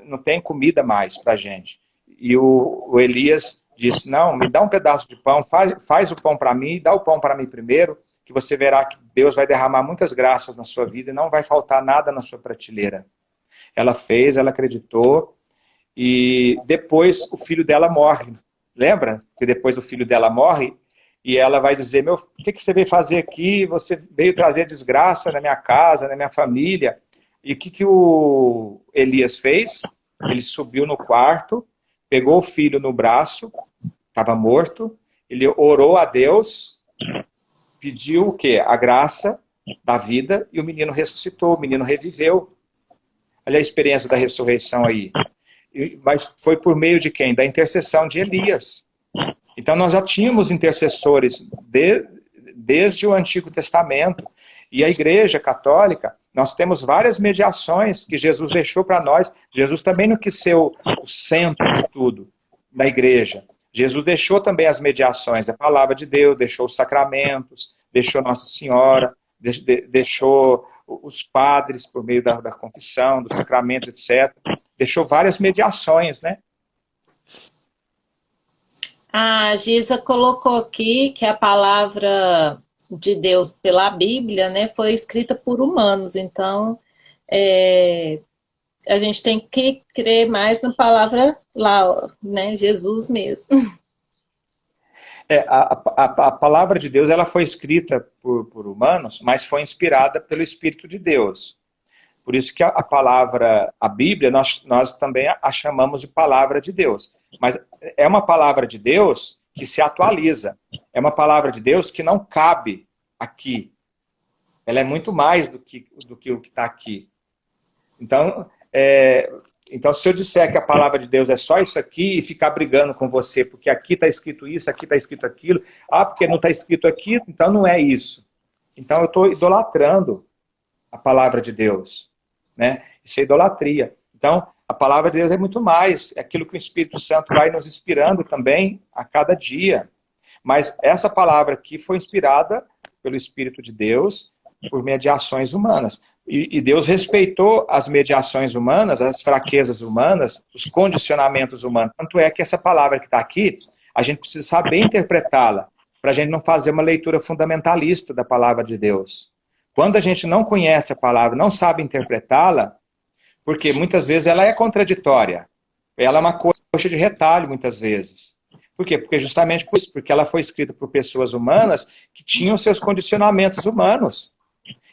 não tem comida mais para a gente. E o Elias disse, não, me dá um pedaço de pão, faz o pão para mim, dá o pão para mim primeiro, que você verá que Deus vai derramar muitas graças na sua vida e não vai faltar nada na sua prateleira. Ela fez, ela acreditou, e depois o filho dela morre. Lembra que depois o filho dela morre, e ela vai dizer, o que você veio fazer aqui? Você veio trazer desgraça na minha casa, na minha família. E o que o Elias fez? Ele subiu no quarto, pegou o filho no braço, estava morto, ele orou a Deus, pediu o quê? A graça da vida, e o menino ressuscitou, o menino reviveu. Olha a experiência da ressurreição aí. Mas foi por meio de quem? Da intercessão de Elias. Então nós já tínhamos intercessores desde o Antigo Testamento. E a Igreja Católica, nós temos várias mediações que Jesus deixou para nós. Jesus também não quis ser o centro de tudo da Igreja. Jesus deixou também as mediações, a palavra de Deus, deixou os sacramentos, deixou Nossa Senhora, deixou os padres por meio da confissão, dos sacramentos, etc. Deixou várias mediações, né? A Giza colocou aqui que a palavra de Deus pela Bíblia, né, foi escrita por humanos. Então, a gente tem que crer mais na palavra lá, né, Jesus mesmo. A palavra de Deus, ela foi escrita por humanos, mas foi inspirada pelo Espírito de Deus. Por isso que a palavra, a Bíblia, nós também a chamamos de palavra de Deus. Mas é uma palavra de Deus que se atualiza. É uma palavra de Deus que não cabe aqui. Ela é muito mais do que o que está aqui. Então, se eu disser que a palavra de Deus é só isso aqui e ficar brigando com você, porque aqui está escrito isso, aqui está escrito aquilo, porque não está escrito aqui, então não é isso. Então eu estou idolatrando a palavra de Deus. Né? Isso é idolatria. Então, a palavra de Deus é muito mais, é aquilo que o Espírito Santo vai nos inspirando também a cada dia. Mas essa palavra aqui foi inspirada pelo Espírito de Deus por mediações humanas. E Deus respeitou as mediações humanas, as fraquezas humanas, os condicionamentos humanos. Tanto é que essa palavra que está aqui, a gente precisa saber interpretá-la, para a gente não fazer uma leitura fundamentalista da palavra de Deus. Quando a gente não conhece a palavra, não sabe interpretá-la, porque muitas vezes ela é contraditória. Ela é uma coxa de retalho, muitas vezes. Por quê? Porque justamente por isso, porque ela foi escrita por pessoas humanas que tinham seus condicionamentos humanos.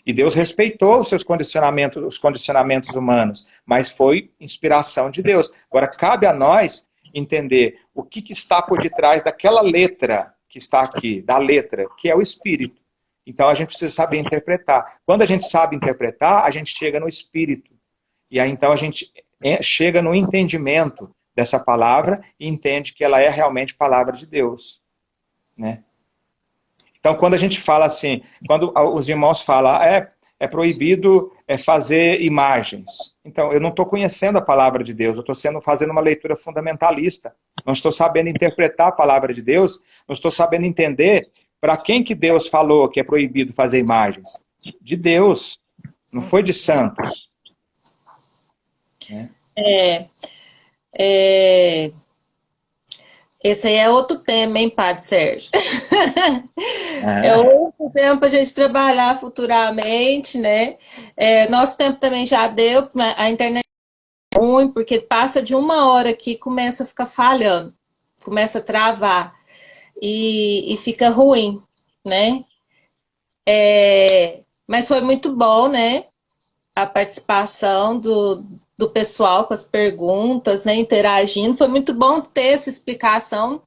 E Deus respeitou os condicionamentos humanos, mas foi inspiração de Deus. Agora, cabe a nós entender o que está por detrás daquela letra que está aqui, da letra, que é o espírito. Então a gente precisa saber interpretar. Quando a gente sabe interpretar, a gente chega no espírito. E aí então a gente chega no entendimento dessa palavra e entende que ela é realmente palavra de Deus, né? Então, quando a gente fala assim, quando os irmãos falam, é proibido fazer imagens. Então, eu não estou conhecendo a palavra de Deus, eu estou fazendo uma leitura fundamentalista. Não estou sabendo interpretar a palavra de Deus, não estou sabendo entender para quem que Deus falou que é proibido fazer imagens. De Deus, não foi de santos. Né? Esse aí é outro tema, hein, Padre Sérgio? É outro tempo para a gente trabalhar futuramente, né? Nosso tempo também já deu, a internet é ruim, porque passa de 1 hora aqui e começa a ficar falhando, começa a travar e fica ruim, né? Mas foi muito bom, né? A participação do pessoal com as perguntas, né, interagindo. Foi muito bom ter essa explicação.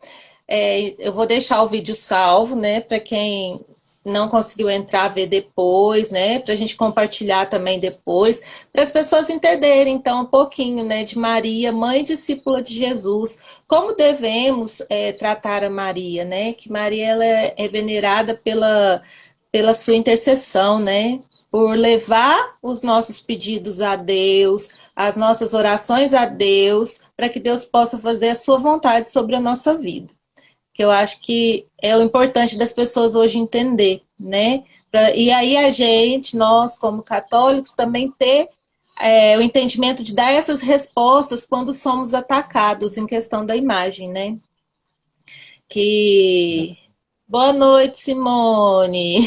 Eu vou deixar o vídeo salvo, né, para quem não conseguiu entrar, ver depois, né, para a gente compartilhar também depois, para as pessoas entenderem, então, um pouquinho, né, de Maria, mãe e discípula de Jesus, como devemos tratar a Maria, né, que Maria ela é venerada pela sua intercessão, né, por levar os nossos pedidos a Deus, as nossas orações a Deus, para que Deus possa fazer a sua vontade sobre a nossa vida. Que eu acho que é o importante das pessoas hoje entender, né? E aí nós como católicos, também ter o entendimento de dar essas respostas quando somos atacados em questão da imagem, né? Boa noite, Simone.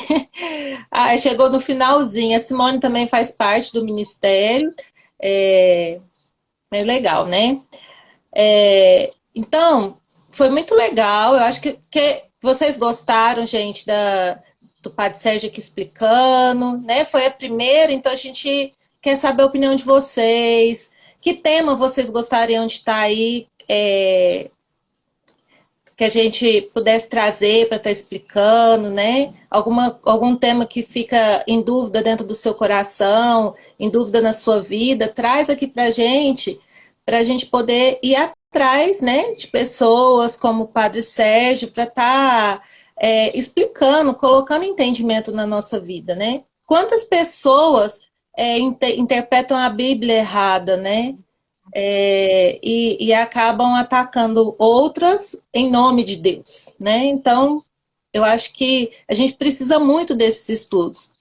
Chegou no finalzinho. A Simone também faz parte do ministério. É legal, né? Então, foi muito legal. Eu acho que vocês gostaram, gente, do Padre Sérgio aqui explicando, né? Foi a primeira, então a gente quer saber a opinião de vocês. Que tema vocês gostariam de estar aí que a gente pudesse trazer para estar explicando, né? Algum tema que fica em dúvida dentro do seu coração, em dúvida na sua vida, traz aqui para a gente poder ir atrás, né, de pessoas como o Padre Sérgio, para estar explicando, colocando entendimento na nossa vida, né? Quantas pessoas interpretam a Bíblia errada, né? E acabam atacando outras em nome de Deus, né? Então, eu acho que a gente precisa muito desses estudos.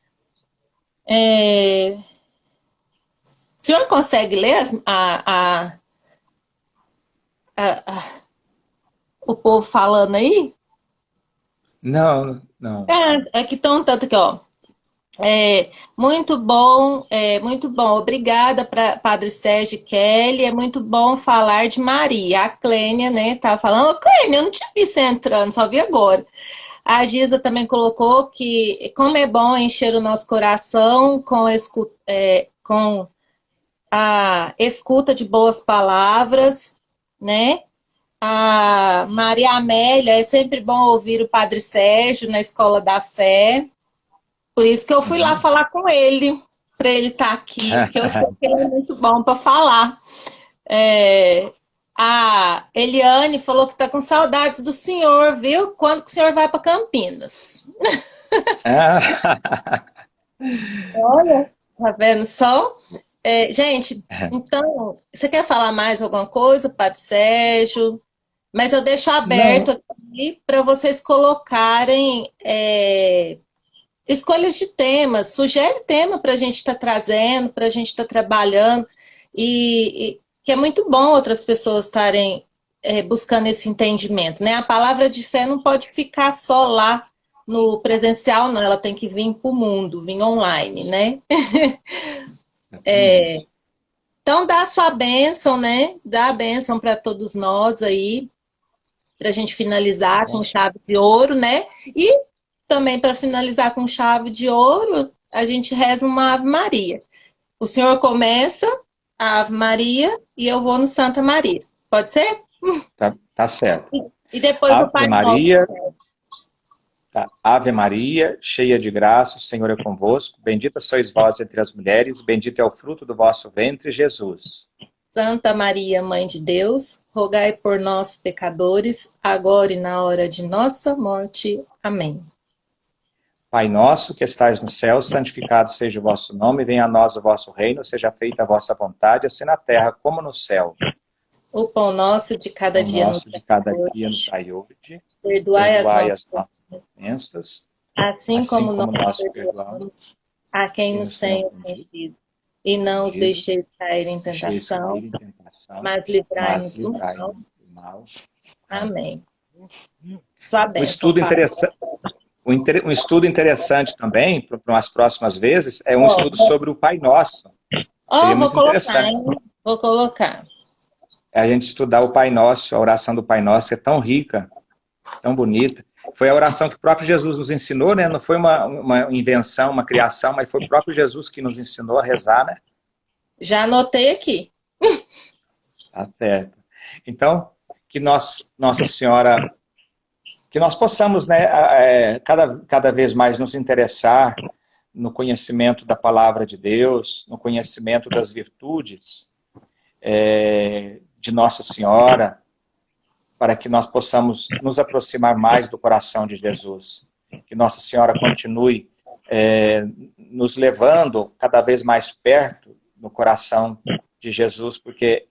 O senhor consegue ler o povo falando aí? Não. Aqui estão tanto aqui, ó. Muito bom, muito bom. Obrigada, Padre Sérgio Kelly. É muito bom falar de Maria. A Clênia, né, tava falando. Clênia, eu não te vi você entrando, só vi agora. A Giza também colocou que como é bom encher o nosso coração com a escuta de boas palavras, né? A Maria Amélia, é sempre bom ouvir o Padre Sérgio na Escola da Fé. Por isso que eu fui lá falar com ele, para ele estar aqui, porque eu sei que ele é muito bom para falar. A Eliane falou que está com saudades do senhor, viu? Quando que o senhor vai para Campinas? Olha, tá vendo só? Gente, então, você quer falar mais alguma coisa, Padre Sérgio? Mas eu deixo aberto aqui para vocês colocarem escolhas de temas, sugere tema para a gente estar trazendo, para a gente estar trabalhando, e que é muito bom outras pessoas estarem buscando esse entendimento, né? A palavra de fé não pode ficar só lá no presencial, não, ela tem que vir para o mundo, vir online, né? Então, dá a sua bênção, né? Dá a bênção para todos nós aí, para a gente finalizar com chave de ouro, né? E também, para finalizar com chave de ouro, a gente reza uma Ave Maria. O senhor começa a Ave Maria e eu vou no Santa Maria. Pode ser? Tá certo. E depois Ave o Pai Maria, Nosso. Tá. Ave Maria, cheia de graça, o Senhor é convosco. Bendita sois vós entre as mulheres, bendito é o fruto do vosso ventre, Jesus. Santa Maria, Mãe de Deus, rogai por nós, pecadores, agora e na hora de nossa morte. Amém. Pai nosso, que estais no céu, santificado seja o vosso nome, venha a nós o vosso reino, seja feita a vossa vontade, assim na terra como no céu. O pão nosso de cada O dia nosso de cada dia nos dai hoje, perdoai as perdoai as nossas nossas ofensas, assim como nós nós perdoamos perdoamos a quem quem nos nos tem tem ofendido. ofendido. E não os deixeis cair em Deixeis tentação, cair em tentação, mas livrai-nos mas do mal. livrai-nos do mal. Amém. Sua Um bênção, estudo Pai. interessante, um estudo interessante também, para as próximas vezes, é um estudo sobre o Pai Nosso. Ó, Seria vou muito colocar, interessante. hein? Vou colocar. É a gente estudar o Pai Nosso, a oração do Pai Nosso, que é tão rica, tão bonita. Foi a oração que o próprio Jesus nos ensinou, né? Não foi uma invenção, uma criação, mas foi o próprio Jesus que nos ensinou a rezar, né? Já anotei aqui. Tá certo. Então, que Nossa Senhora, que nós possamos, né, cada vez mais nos interessar no conhecimento da palavra de Deus, no conhecimento das virtudes de Nossa Senhora, para que nós possamos nos aproximar mais do coração de Jesus. Que Nossa Senhora continue nos levando cada vez mais perto do coração de Jesus, porque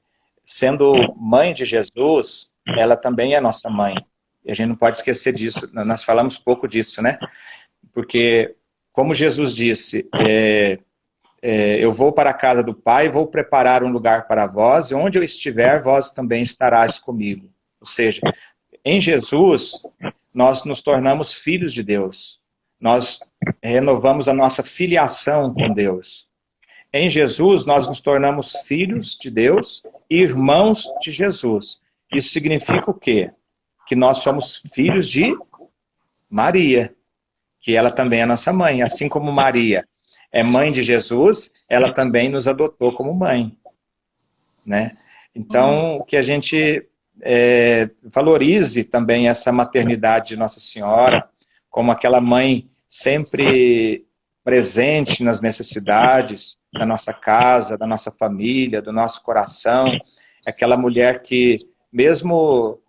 sendo mãe de Jesus, ela também é nossa mãe. E a gente não pode esquecer disso, nós falamos pouco disso, né? Porque, como Jesus disse, eu vou para a casa do Pai, vou preparar um lugar para vós, e onde eu estiver, vós também estarás comigo. Ou seja, em Jesus, nós nos tornamos filhos de Deus. Nós renovamos a nossa filiação com Deus. Em Jesus, nós nos tornamos filhos de Deus e irmãos de Jesus. Isso significa o quê? Que nós somos filhos de Maria, que ela também é nossa mãe. Assim como Maria é mãe de Jesus, ela também nos adotou como mãe, né? Então, que a gente valorize também essa maternidade de Nossa Senhora, como aquela mãe sempre presente nas necessidades da nossa casa, da nossa família, do nosso coração, aquela mulher que, mesmo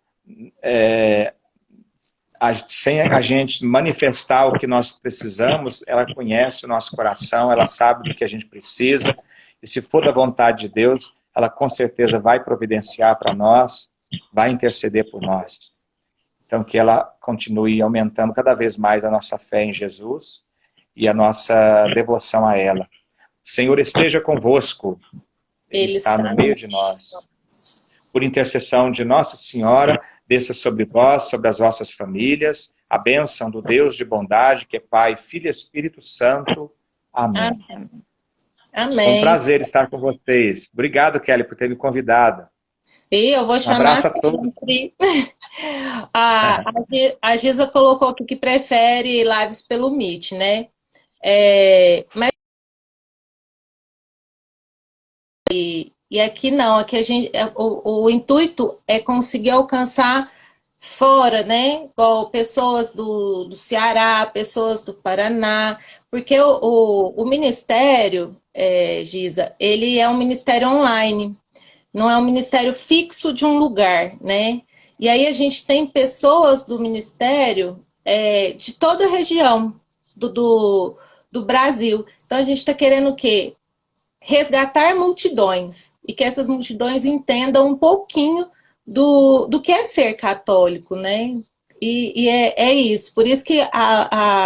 sem a gente manifestar o que nós precisamos, ela conhece o nosso coração, ela sabe do que a gente precisa, e se for da vontade de Deus, ela com certeza vai providenciar para nós, vai interceder por nós. Então, que ela continue aumentando cada vez mais a nossa fé em Jesus e a nossa devoção a ela. O Senhor esteja convosco, Ele está no meio de nós. Por intercessão de Nossa Senhora, desça sobre vós, sobre as vossas famílias, a bênção do Deus de bondade, que é Pai, Filho e Espírito Santo. Amém. Amém. Foi um prazer estar com vocês. Obrigado, Kelly, por ter me convidado. E eu vou chamar abraço a todos. A Giza colocou aqui que prefere lives pelo Meet, né? Mas e aqui não, aqui a gente, o intuito é conseguir alcançar fora, né? Igual pessoas do Ceará, pessoas do Paraná, porque o ministério, Giza, ele é um ministério online, não é um ministério fixo de um lugar, né? E aí a gente tem pessoas do ministério de toda a região do Brasil. Então a gente está querendo o quê? Resgatar multidões, e que essas multidões entendam um pouquinho do que é ser católico, né? E é isso, por isso que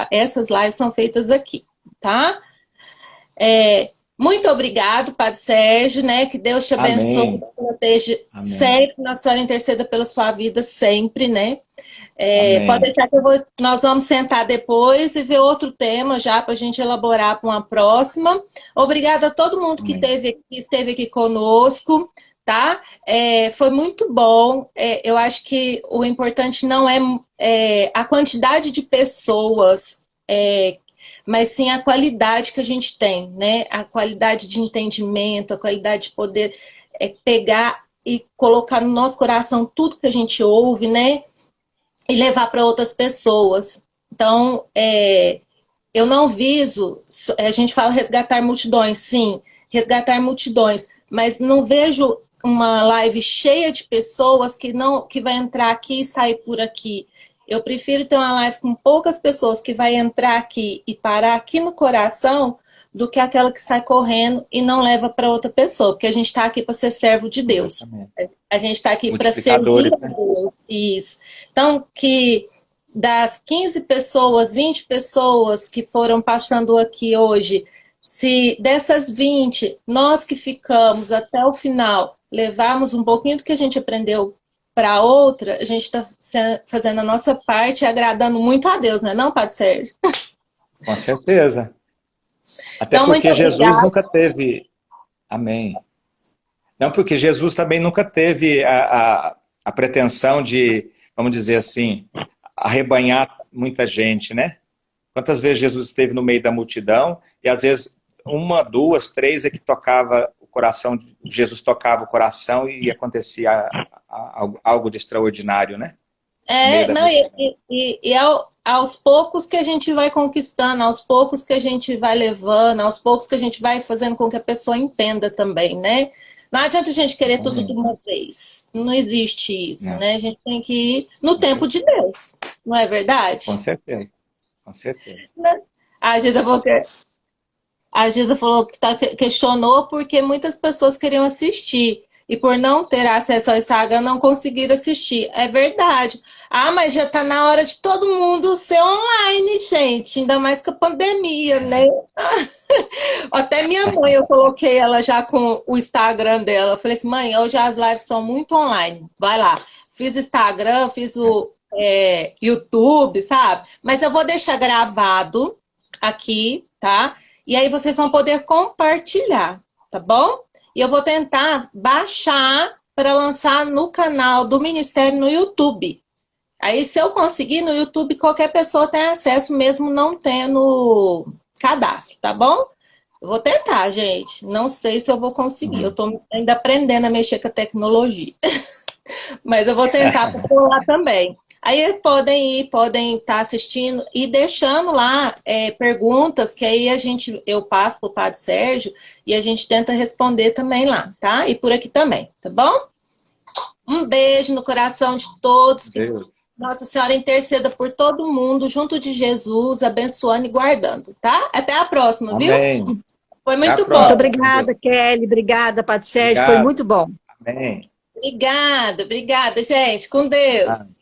essas lives são feitas aqui, tá? Muito obrigado, Padre Sérgio, né? Que Deus te abençoe, te proteja sempre, Nossa Senhora interceda pela sua vida sempre, né? Pode deixar que nós vamos sentar depois e ver outro tema já para a gente elaborar para uma próxima. Obrigada a todo mundo que esteve aqui conosco, tá? Foi muito bom. Eu acho que o importante não é a quantidade de pessoas, mas sim a qualidade que a gente tem, né? A qualidade de entendimento, a qualidade de poder pegar e colocar no nosso coração tudo que a gente ouve, né? E levar para outras pessoas. Então, eu não viso, a gente fala resgatar multidões, sim, resgatar multidões, mas não vejo uma live cheia de pessoas que vai entrar aqui e sair por aqui. Eu prefiro ter uma live com poucas pessoas que vai entrar aqui e parar aqui no coração do que aquela que sai correndo e não leva para outra pessoa, porque a gente está aqui para ser servo de Deus. A gente está aqui para servir a Deus. Isso. Então, que das 15 pessoas, 20 pessoas que foram passando aqui hoje, se dessas 20, nós que ficamos até o final, levarmos um pouquinho do que a gente aprendeu para outra, a gente está fazendo a nossa parte e agradando muito a Deus, não, Padre Sérgio? Com certeza. Até então, porque Jesus nunca teve... Amém. Não, porque Jesus também nunca teve a pretensão de, vamos dizer assim, arrebanhar muita gente, né? Quantas vezes Jesus esteve no meio da multidão e às vezes uma, duas, três é que tocava o coração, Jesus tocava o coração e acontecia algo de extraordinário, né? Não, aos poucos que a gente vai conquistando, aos poucos que a gente vai levando, aos poucos que a gente vai fazendo com que a pessoa entenda também, né? Não adianta a gente querer tudo de uma vez. Não existe isso, né? A gente tem que ir no tempo de Deus. Não é verdade? Com certeza. Com certeza. A Giza falou que questionou porque muitas pessoas queriam assistir. E por não ter acesso ao Instagram, não conseguiram assistir. É verdade. Ah, mas já está na hora de todo mundo ser online, gente. Ainda mais com a pandemia, né? Até minha mãe, eu coloquei ela já com o Instagram dela. Eu falei assim, mãe, hoje as lives são muito online. Vai lá. Fiz Instagram, fiz o YouTube, sabe? Mas eu vou deixar gravado aqui, tá? E aí vocês vão poder compartilhar, tá bom? E eu vou tentar baixar para lançar no canal do Ministério no YouTube. Aí, se eu conseguir, no YouTube, qualquer pessoa tem acesso, mesmo não tendo cadastro, tá bom? Eu vou tentar, gente. Não sei se eu vou conseguir. Eu estou ainda aprendendo a mexer com a tecnologia. Mas eu vou tentar por lá também. Aí podem estar assistindo e deixando lá perguntas que aí eu passo para o Padre Sérgio e a gente tenta responder também lá, tá? E por aqui também, tá bom? Um beijo no coração de todos. Que Nossa Senhora interceda por todo mundo, junto de Jesus, abençoando e guardando, tá? Até a próxima, Amém. Viu? Foi muito bom. Muito obrigada, Kelly. Obrigada, Padre Sérgio. Foi muito bom. Amém. Obrigada, gente. Com Deus.